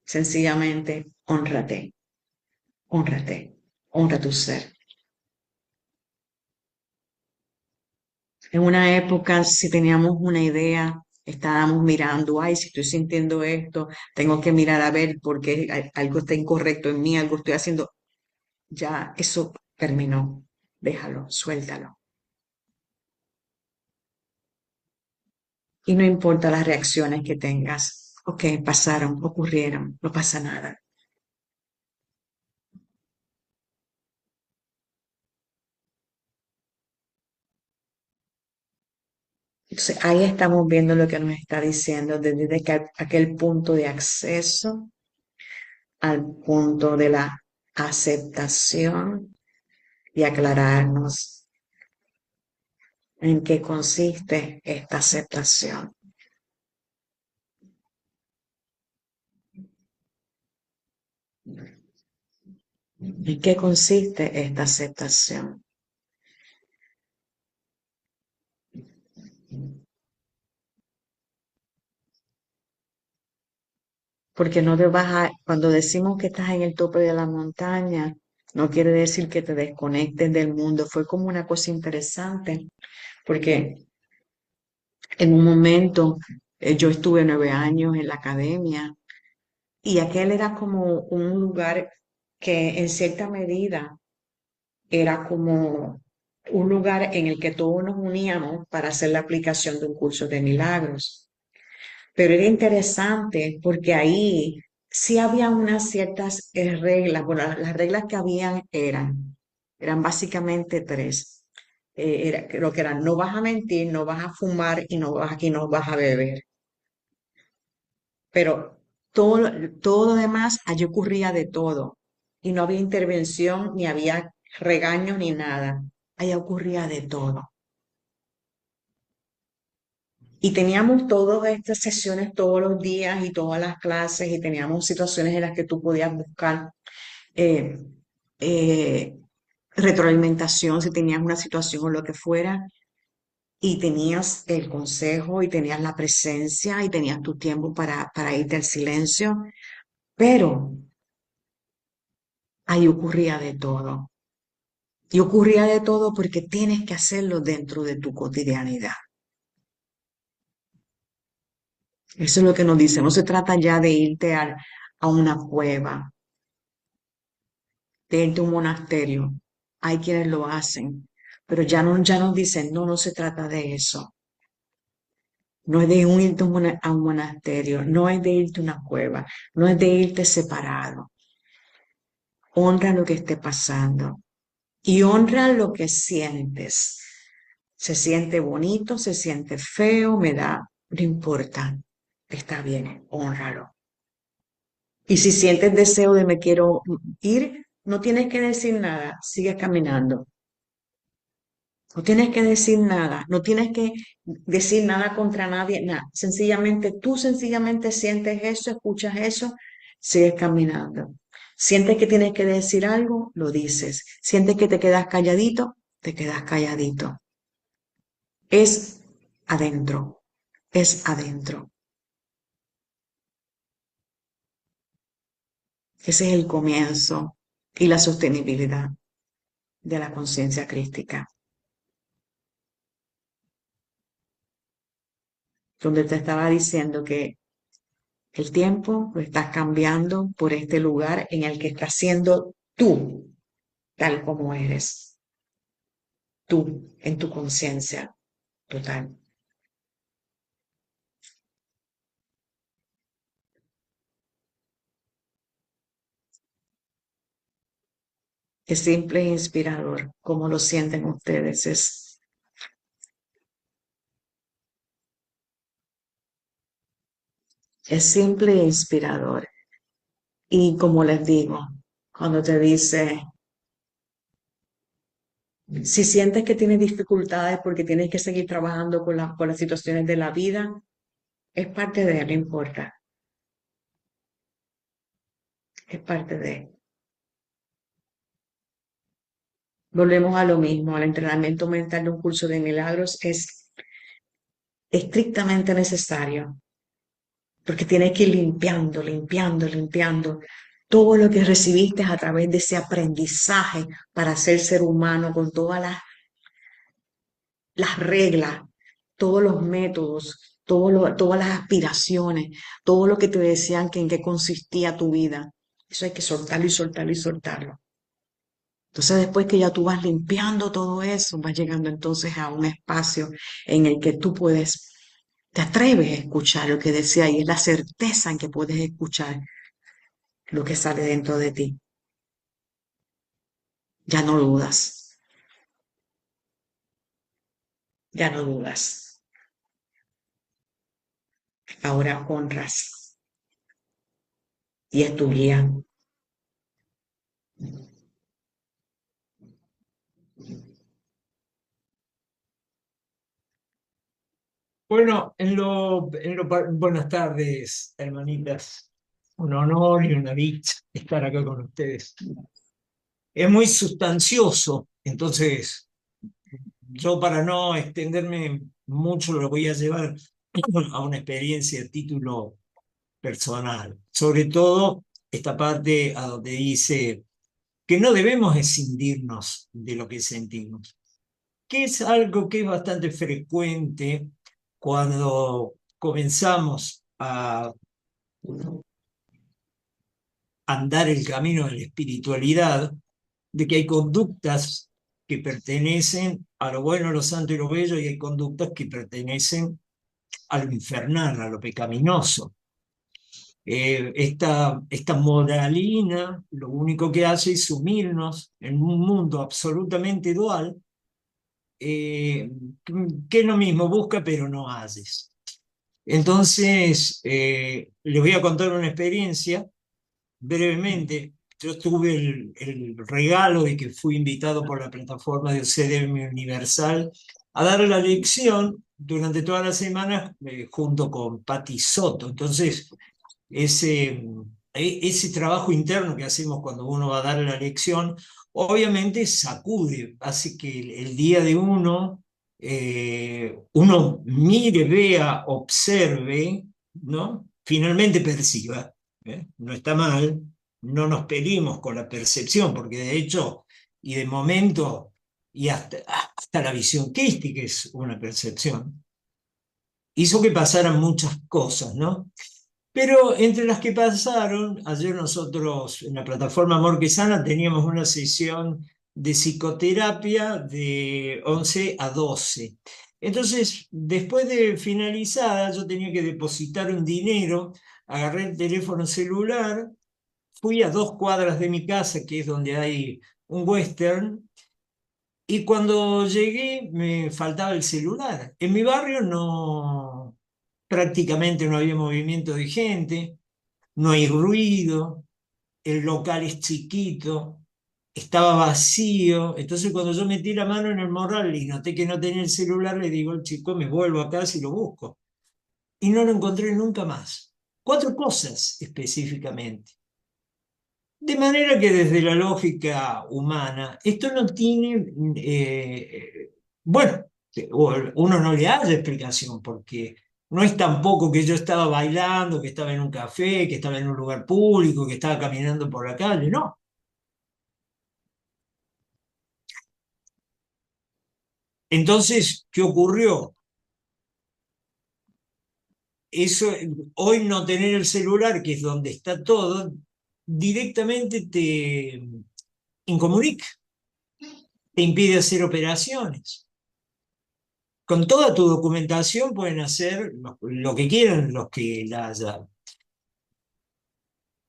Sencillamente, hónrate, hónrate, honra tu ser. En una época, si teníamos una idea, estábamos mirando, ay, si estoy sintiendo esto, tengo que mirar a ver por qué algo está incorrecto en mí, algo estoy haciendo. Ya eso terminó. Déjalo, suéltalo. Y no importa las reacciones que tengas. Ok, pasaron, ocurrieron, no pasa nada. Entonces, ahí estamos viendo lo que nos está diciendo desde aquel punto de acceso al punto de la aceptación y aclararnos en qué consiste esta aceptación. ¿En qué consiste esta aceptación? Porque no te vas a, cuando decimos que estás en el tope de la montaña, no quiere decir que te desconectes del mundo. Fue como una cosa interesante, porque en un momento yo estuve 9 años en la academia y aquel era como un lugar que en cierta medida era como un lugar en el que todos nos uníamos para hacer la aplicación de un curso de milagros. Pero era interesante porque ahí sí había unas ciertas reglas. Bueno, las reglas que habían eran básicamente tres. Lo que eran, no vas a mentir, no vas a fumar y no vas a beber. Pero todo lo demás, allí ocurría de todo. Y no había intervención, ni había regaño, ni nada. Allá ocurría de todo. Y teníamos todas estas sesiones todos los días y todas las clases y teníamos situaciones en las que tú podías buscar eh, eh, retroalimentación si tenías una situación o lo que fuera y tenías el consejo y tenías la presencia y tenías tu tiempo para irte al silencio. Pero ahí ocurría de todo. Y ocurría de todo porque tienes que hacerlo dentro de tu cotidianidad. Eso es lo que nos dice. No se trata ya de irte a una cueva, de irte a un monasterio. Hay quienes lo hacen, pero ya nos dicen, no, no se trata de eso. No es de irte a un monasterio, no es de irte a una cueva, no es de irte separado. Honra lo que esté pasando y honra lo que sientes. Se siente bonito, se siente feo, no importa, está bien, honralo. Y si sientes deseo de me quiero ir, no tienes que decir nada, sigues caminando. No tienes que decir nada, no tienes que decir nada contra nadie, nada. Sencillamente, tú sencillamente sientes eso, escuchas eso, sigues caminando. Sientes que tienes que decir algo, lo dices. Sientes que te quedas calladito, te quedas calladito. Es adentro, es adentro. Ese es el comienzo y la sostenibilidad de la conciencia crística, donde te estaba diciendo que el tiempo lo estás cambiando por este lugar en el que estás siendo tú, tal como eres, tú en tu conciencia total. Es simple e inspirador, como lo sienten ustedes, es simple e inspirador. Y como les digo, cuando te dice, si sientes que tienes dificultades porque tienes que seguir trabajando con las situaciones de la vida, es parte de, no importa, es parte de. Volvemos a lo mismo, al entrenamiento mental de un curso de milagros es estrictamente necesario, porque tienes que ir limpiando, limpiando, limpiando todo lo que recibiste a través de ese aprendizaje para ser ser humano con todas las reglas, todos los métodos, todas las aspiraciones, todo lo que te decían que en qué consistía tu vida. Eso hay que soltarlo y soltarlo y soltarlo. Entonces, después que ya tú vas limpiando todo eso, vas llegando entonces a un espacio en el que tú puedes, te atreves a escuchar lo que decía y es la certeza en que puedes escuchar lo que sale dentro de ti. Ya no dudas, ya no dudas. Ahora honras y es tu guía. Bueno, buenas tardes, hermanitas. Un honor y una dicha estar acá con ustedes. Es muy sustancioso, entonces yo para no extenderme mucho lo voy a llevar a una experiencia a título personal. Sobre todo esta parte a donde dice que no debemos escindirnos de lo que sentimos, que es algo que es bastante frecuente cuando comenzamos a andar el camino de la espiritualidad, de que hay conductas que pertenecen a lo bueno, lo santo y lo bello, y hay conductas que pertenecen a lo infernal, a lo pecaminoso. Esta moralina lo único que hace es sumirnos en un mundo absolutamente dual, que es lo mismo, busca pero no haces. Entonces, les voy a contar una experiencia brevemente. Yo tuve el regalo de que fui invitado por la plataforma de UCD Universal a dar la lección durante todas las semanas junto con Patti Soto. Entonces, ese trabajo interno que hacemos cuando uno va a dar la lección, obviamente sacude, hace que el día de uno mire, vea, observe, ¿no? Finalmente perciba. No está mal, no nos peleemos con la percepción, porque de hecho, y de momento, y hasta la visión crística es una percepción, hizo que pasaran muchas cosas, ¿no? Pero entre las que pasaron, ayer nosotros en la plataforma Amor que Sana teníamos una sesión de psicoterapia de 11 a 12. Entonces, después de finalizada, yo tenía que depositar un dinero, agarré el teléfono celular, fui a 2 cuadras de mi casa, que es donde hay un western, y cuando llegué me faltaba el celular. En mi barrio no, prácticamente no había movimiento de gente, no hay ruido, el local es chiquito, estaba vacío. Entonces cuando yo metí la mano en el morral y noté que no tenía el celular, le digo al chico, me vuelvo a casa y lo busco. Y no lo encontré nunca más. 4 cosas específicamente. De manera que desde la lógica humana, esto no tiene, bueno, uno no le haya explicación, porque no es tampoco que yo estaba bailando, que estaba en un café, que estaba en un lugar público, que estaba caminando por la calle, no. Entonces, ¿qué ocurrió? Eso, hoy no tener el celular, que es donde está todo, directamente te incomunica, te impide hacer operaciones. Con toda tu documentación pueden hacer lo que quieran los que la hayan.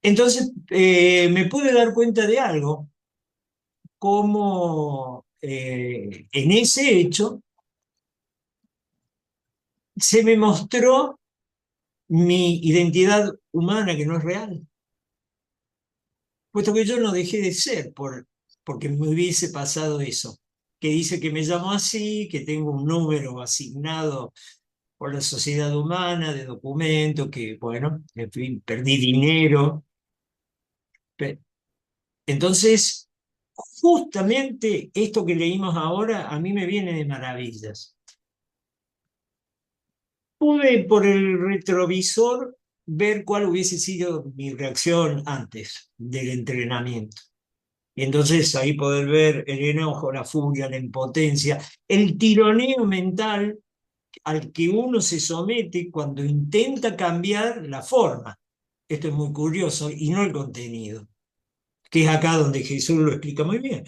Entonces me pude dar cuenta de algo, como en ese hecho se me mostró mi identidad humana que no es real, puesto que yo no dejé de ser porque me hubiese pasado eso, que dice que me llamo así, que tengo un número asignado por la sociedad humana de documento, que bueno, en fin, perdí dinero. Entonces, justamente esto que leímos ahora a mí me viene de maravillas. Pude por el retrovisor ver cuál hubiese sido mi reacción antes del entrenamiento. Y entonces ahí poder ver el enojo, la furia, la impotencia, el tironeo mental al que uno se somete cuando intenta cambiar la forma. Esto es muy curioso y no el contenido, que es acá donde Jesús lo explica muy bien.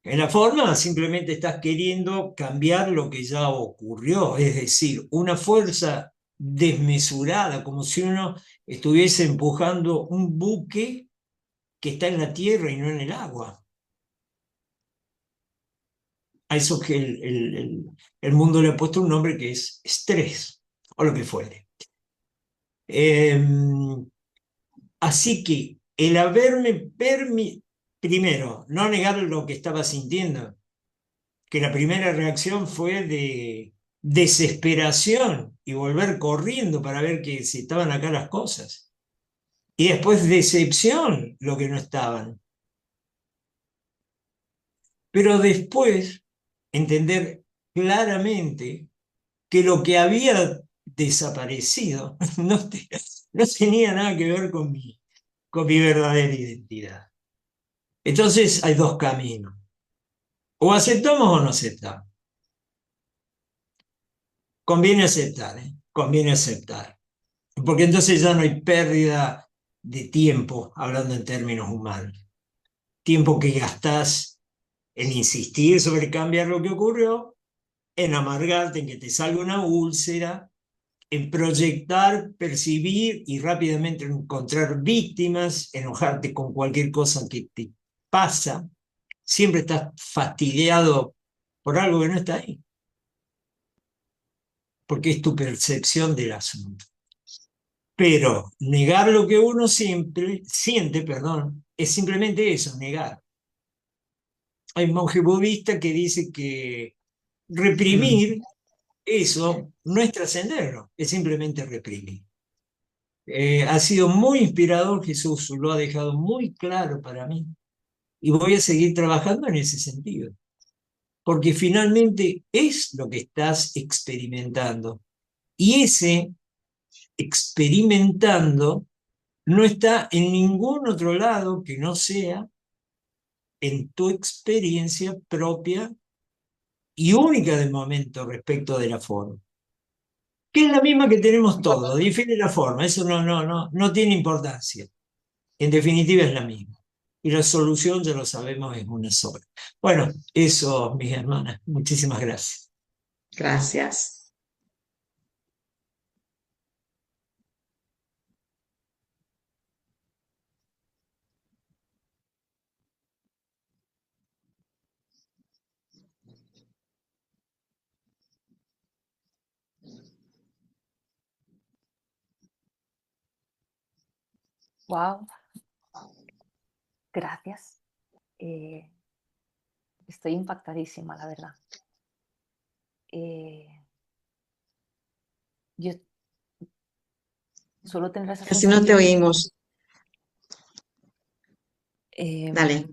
En la forma simplemente estás queriendo cambiar lo que ya ocurrió, es decir, una fuerza desmesurada, como si uno estuviese empujando un buque que está en la tierra y no en el agua. A eso que el mundo le ha puesto un nombre que es estrés, o lo que fuere. Así que el haberme permitido, primero, no negar lo que estaba sintiendo, que la primera reacción fue de desesperación y volver corriendo para ver que si estaban acá las cosas. Y después decepción, lo que no estaban. Pero después entender claramente que lo que había desaparecido no tenía nada que ver con mi verdadera identidad. Entonces hay 2 caminos. O aceptamos o no aceptamos. Conviene aceptar, ¿eh? Conviene aceptar. Porque entonces ya no hay pérdida de tiempo, hablando en términos humanos. Tiempo que gastás en insistir sobre cambiar lo que ocurrió, en amargarte, en que te salga una úlcera, en proyectar, percibir y rápidamente encontrar víctimas, enojarte con cualquier cosa que te pasa. Siempre estás fastidiado por algo que no está ahí, porque es tu percepción del asunto. Pero negar lo que uno siente, perdón, es simplemente eso, negar. Hay un monje budista que dice que reprimir eso no es trascenderlo, es simplemente reprimir. Ha sido muy inspirador, Jesús lo ha dejado muy claro para mí y voy a seguir trabajando en ese sentido, porque finalmente es lo que estás experimentando y ese experimentando no está en ningún otro lado que no sea en tu experiencia propia y única de momento respecto de la forma. Que es la misma que tenemos todos, difiere la forma, eso no tiene importancia. En definitiva es la misma. Y la solución, ya lo sabemos, es una sola. Bueno, eso, mis hermanas, muchísimas gracias. Gracias. Wow, gracias. Eh, Estoy impactadísima, la verdad. Yo suelo tener esa Casi no te sensación, oímos. Dale.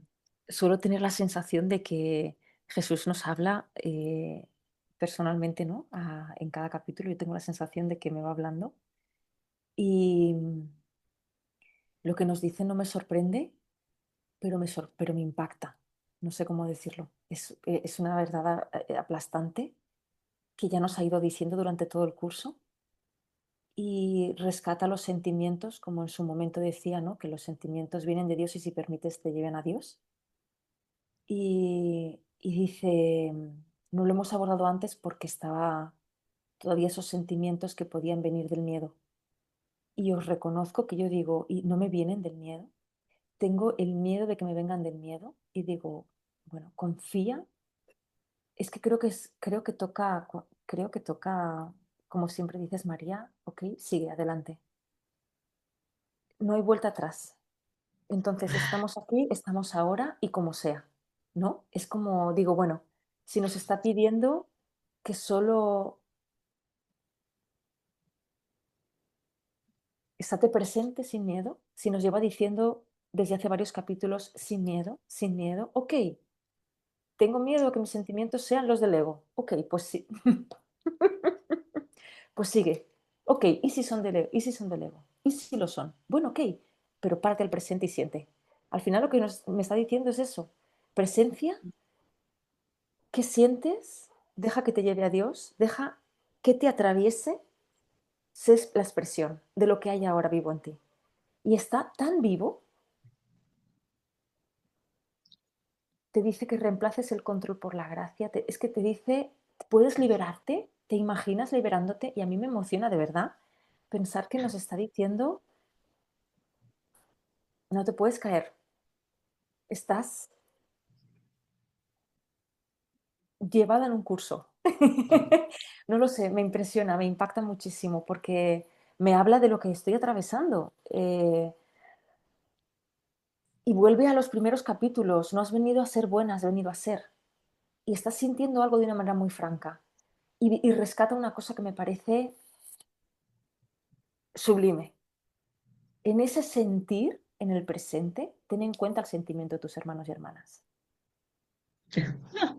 suelo tener la sensación de que Jesús nos habla personalmente, ¿no? En cada capítulo yo tengo la sensación de que me va hablando y lo que nos dice no me sorprende, pero me impacta. No sé cómo decirlo. Es una verdad aplastante que ya nos ha ido diciendo durante todo el curso y rescata los sentimientos, como en su momento decía, ¿no? Que los sentimientos vienen de Dios y si permites te lleven a Dios. Y dice, no lo hemos abordado antes porque estaba todavía esos sentimientos que podían venir del miedo. Y os reconozco que yo digo, y no me vienen del miedo. Tengo el miedo de que me vengan del miedo y digo, bueno, confía. Es que creo que toca, como siempre dices, María, ok, sigue adelante. No hay vuelta atrás. Entonces, estamos aquí, estamos ahora y como sea, ¿no? Es como, digo, bueno, si nos está pidiendo que solo estate presente sin miedo, si nos lleva diciendo desde hace varios capítulos sin miedo, ok, tengo miedo a que mis sentimientos sean los del ego, ok, pues sí, pues sigue, ok, ¿y si son del ego? ¿Y si son del ego? ¿Y si lo son? Bueno, ok, pero párate al presente y siente. Al final lo que me está diciendo es eso, presencia. ¿Qué sientes? Deja que te lleve a Dios, deja que te atraviese, sé la expresión de lo que hay ahora vivo en ti. Y está tan vivo, te dice que reemplaces el control por la gracia, es que te dice, puedes liberarte, te imaginas liberándote y a mí me emociona de verdad pensar que nos está diciendo, no te puedes caer, estás llevada en un curso. No lo sé, me impresiona, me impacta muchísimo porque me habla de lo que estoy atravesando. Y vuelve a los primeros capítulos, no has venido a ser buena, has venido a ser. Y estás sintiendo algo de una manera muy franca. Y rescata una cosa que me parece sublime. En ese sentir, en el presente, ten en cuenta el sentimiento de tus hermanos y hermanas.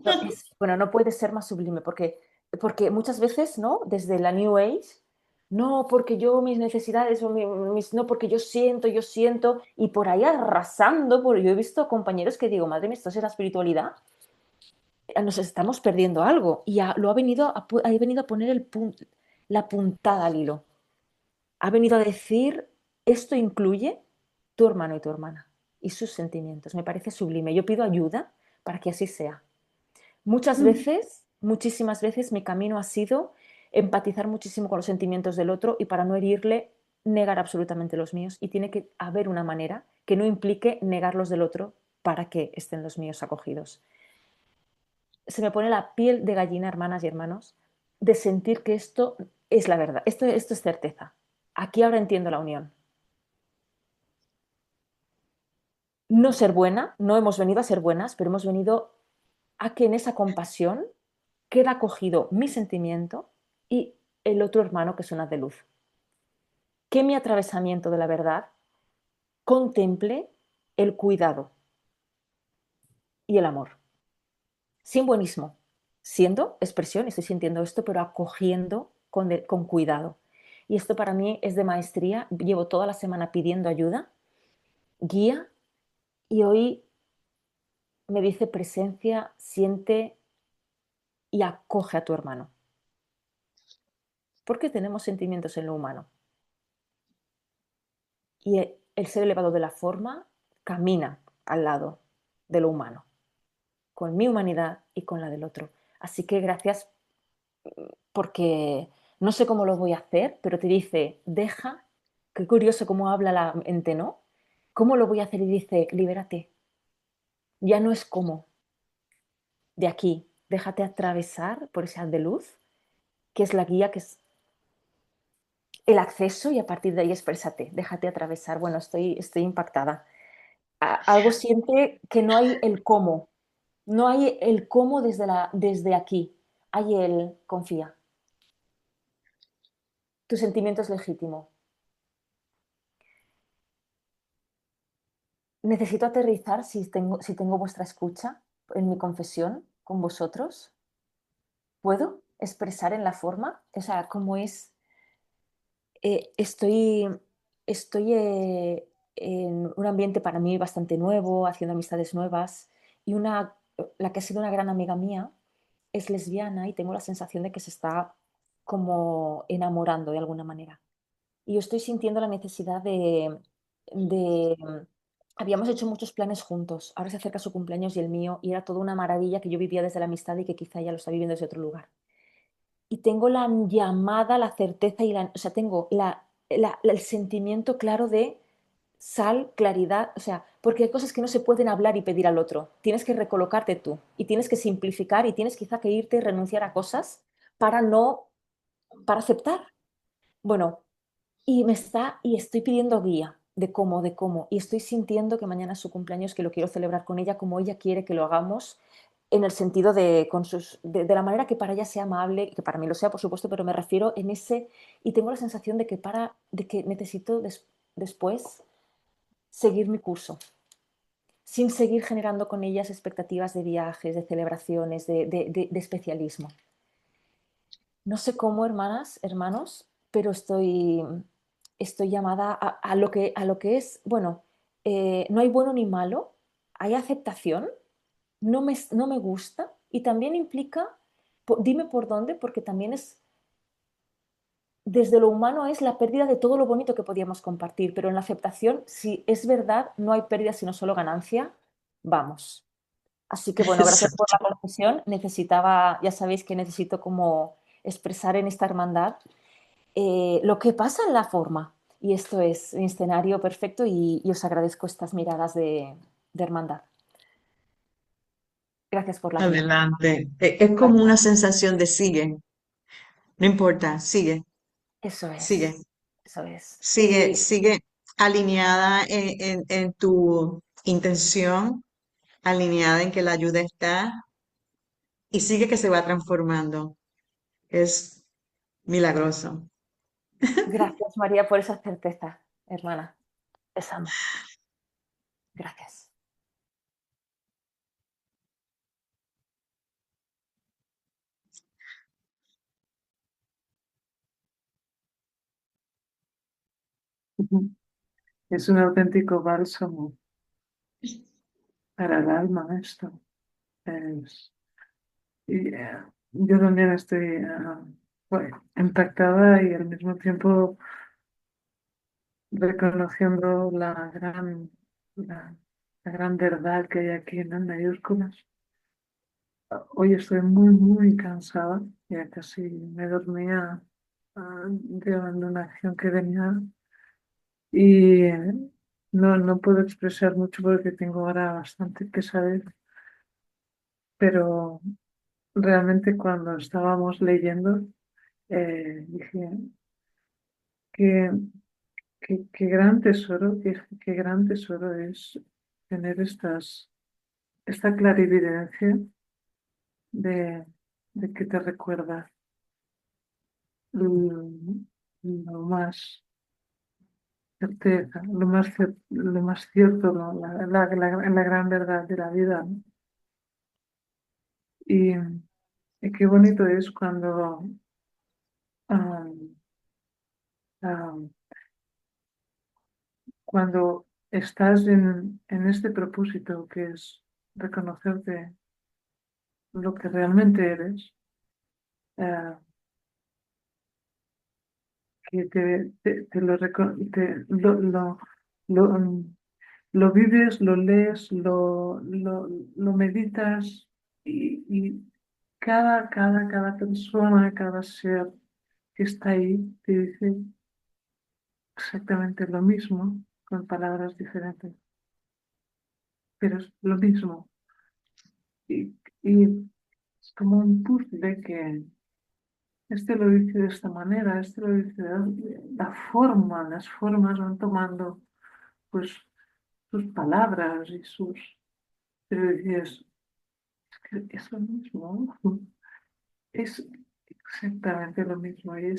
No, bueno, no puede ser más sublime, porque muchas veces, ¿no? Desde la New Age, no, porque yo mis necesidades, no, porque yo siento, y por ahí arrasando, yo he visto compañeros que digo, madre mía, esto es la espiritualidad, nos estamos perdiendo algo, y ha venido a poner la puntada al hilo, ha venido a decir, esto incluye tu hermano y tu hermana, y sus sentimientos, me parece sublime, yo pido ayuda para que así sea. Muchas veces, muchísimas veces, mi camino ha sido empatizar muchísimo con los sentimientos del otro y para no herirle, negar absolutamente los míos. Y tiene que haber una manera que no implique negar los del otro para que estén los míos acogidos. Se me pone la piel de gallina, hermanas y hermanos, de sentir que esto es la verdad, esto es certeza. Aquí ahora entiendo la unión. No ser buena, no hemos venido a ser buenas, pero hemos venido a que en esa compasión queda acogido mi sentimiento y el otro hermano que es una de luz. Que mi atravesamiento de la verdad contemple el cuidado y el amor. Sin buenismo, siendo expresión, estoy sintiendo esto, pero acogiendo con cuidado. Y esto para mí es de maestría. Llevo toda la semana pidiendo ayuda, guía, y hoy me dice presencia, siente y acoge a tu hermano. Porque tenemos sentimientos en lo humano. Y el ser elevado de la forma camina al lado de lo humano, con mi humanidad y con la del otro. Así que gracias, porque no sé cómo lo voy a hacer, pero te dice, deja, qué curioso cómo habla la mente, ¿no? ¿Cómo lo voy a hacer? Y dice, libérate. Ya no es cómo, de aquí, déjate atravesar por ese haz de luz, que es la guía, que es el acceso, y a partir de ahí exprésate, déjate atravesar. Bueno, estoy impactada. Algo siente que no hay el cómo, no hay el cómo desde aquí, hay el confía. Tu sentimiento es legítimo. Necesito aterrizar si tengo vuestra escucha en mi confesión con vosotros. ¿Puedo expresar en la forma? O sea, cómo es. Estoy en un ambiente para mí bastante nuevo, haciendo amistades nuevas, y la que ha sido una gran amiga mía es lesbiana y tengo la sensación de que se está como enamorando de alguna manera. Y yo estoy sintiendo la necesidad de. Habíamos hecho muchos planes juntos, ahora se acerca su cumpleaños y el mío, y era toda una maravilla que yo vivía desde la amistad y que quizá ella lo está viviendo desde otro lugar. Y tengo la llamada, la certeza o sea, tengo el sentimiento claro de sal, claridad, o sea, porque hay cosas que no se pueden hablar y pedir al otro. Tienes que recolocarte tú y tienes que simplificar y tienes quizá que irte y renunciar a cosas para no, para aceptar. Bueno, y estoy pidiendo guía de cómo, y estoy sintiendo que mañana es su cumpleaños, que lo quiero celebrar con ella como ella quiere que lo hagamos, en el sentido de la manera que para ella sea amable, y que para mí lo sea, por supuesto, pero me refiero en ese, y tengo la sensación de que necesito después seguir mi curso, sin seguir generando con ellas expectativas de viajes, de celebraciones, de especialismo. No sé cómo, hermanas, hermanos, pero estoy llamada a lo que es, bueno, no hay bueno ni malo, hay aceptación, no me gusta, y también implica, dime por dónde, porque también es, desde lo humano es la pérdida de todo lo bonito que podíamos compartir, pero en la aceptación, si es verdad, no hay pérdida sino solo ganancia, vamos. Así que bueno, gracias por Exacto. la confesión. Necesitaba, ya sabéis que necesito como expresar en esta hermandad lo que pasa en la forma. Y esto es mi escenario perfecto, y os agradezco estas miradas de hermandad. Gracias por la guía. Adelante. Es como una sensación de sigue, no importa, sigue, Eso sigue, es, eso es. sigue, sigue alineada en tu intención, alineada en que la ayuda está y sigue que se va transformando. Es milagroso. Gracias, María, por esa certeza, hermana. Les amo. Gracias. Es un auténtico bálsamo para el alma esto. Es- yo también estoy bueno, impactada y al mismo tiempo reconociendo la gran verdad que hay aquí, ¿no? En mayúsculas. Hoy estoy muy, muy cansada, ya casi me dormía de abandonación que tenía, y no puedo expresar mucho porque tengo ahora bastante que saber, pero realmente cuando estábamos leyendo, dije, qué, qué gran tesoro, qué gran tesoro es tener esta clarividencia de, de que te recuerda lo, lo más certeza, lo más cierto, ¿no? La gran verdad de la vida, ¿no? Y, y qué bonito es cuando Ah, cuando estás en este propósito que es reconocerte lo que realmente eres, ah, que te lo, lo vives, lo lees, lo meditas y cada persona, cada ser que está ahí te dice exactamente lo mismo con palabras diferentes, pero es lo mismo. Y es como un puzzle que este lo dice de esta manera, este lo dice la forma, las formas van tomando pues sus palabras y sus... Pero dices, es que es lo mismo, es exactamente lo mismo y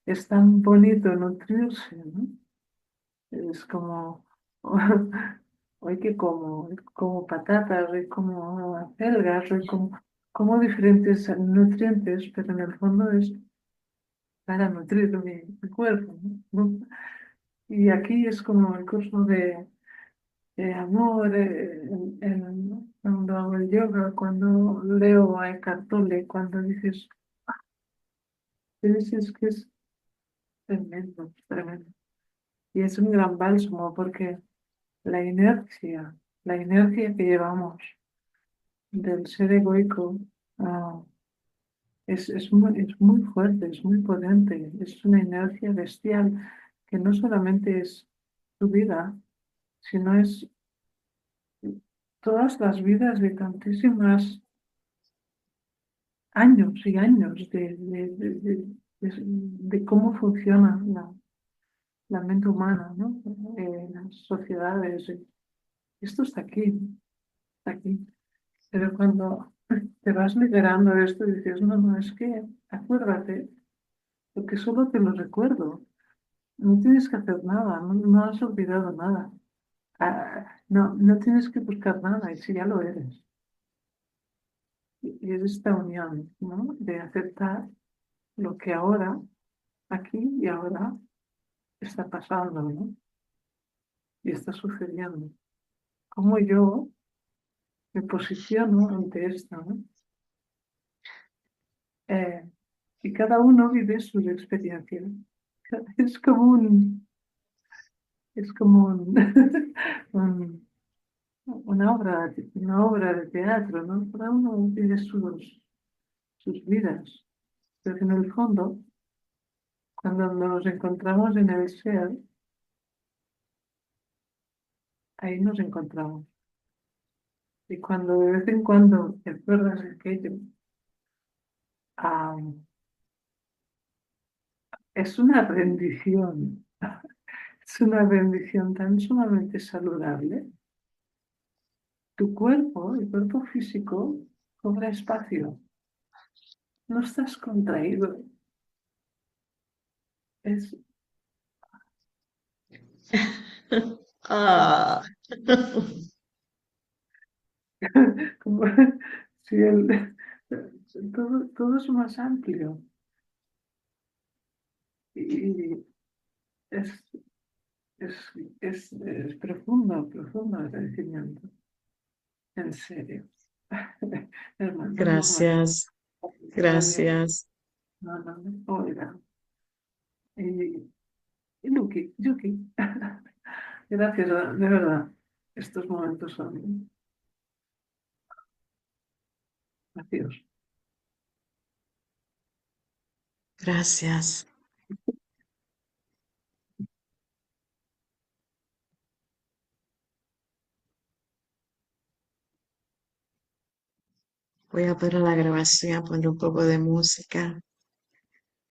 es tan bonito nutrirse, ¿no? Es como, hoy que como patatas, hoy como acelgas, hoy como diferentes nutrientes, pero en el fondo es para nutrir mi cuerpo, ¿no? Y aquí es como el curso de amor, cuando hago el yoga, cuando leo a Eckhart Tolle, cuando dices que es tremendo, tremendo. Y es un gran bálsamo porque la inercia, la inercia que llevamos del ser egoico, ah, es muy fuerte, es muy potente, es una inercia bestial que no solamente es tu vida, sino es todas las vidas de tantísimas años y años de cómo funciona la mente humana, ¿no? Las sociedades. Esto está aquí, está aquí. Pero cuando te vas liberando de esto y dices, no, no, es que acuérdate, porque solo te lo recuerdo. No tienes que hacer nada, no, no has olvidado nada. No, no tienes que buscar nada, y si ya lo eres. Y es esta unión, ¿no? De aceptar lo que ahora, aquí y ahora, está pasando, ¿no? Y está sucediendo. Cómo yo me posiciono ante esto, ¿no? Eh, y cada uno vive sus experiencias. Es como es como un- una obra de teatro, ¿no? Cada uno vive sus vidas. Pero que en el fondo, cuando nos encontramos en el ser, ahí nos encontramos. Y cuando de vez en cuando te acuerdas de aquello, ah, es una rendición. Es una bendición tan sumamente saludable. Tu cuerpo, el cuerpo físico, cobra espacio. No estás contraído. Es Ah, como si todo es más amplio. Y es, es, es profundo, profundo el crecimiento. En serio. Hermano, no más. gracias, gracias. No, no, no. Oiga. Y, y Luki, Yuki. Gracias, de verdad. Estos momentos son vacíos. Gracias. Voy a parar la grabación, poner un poco de música.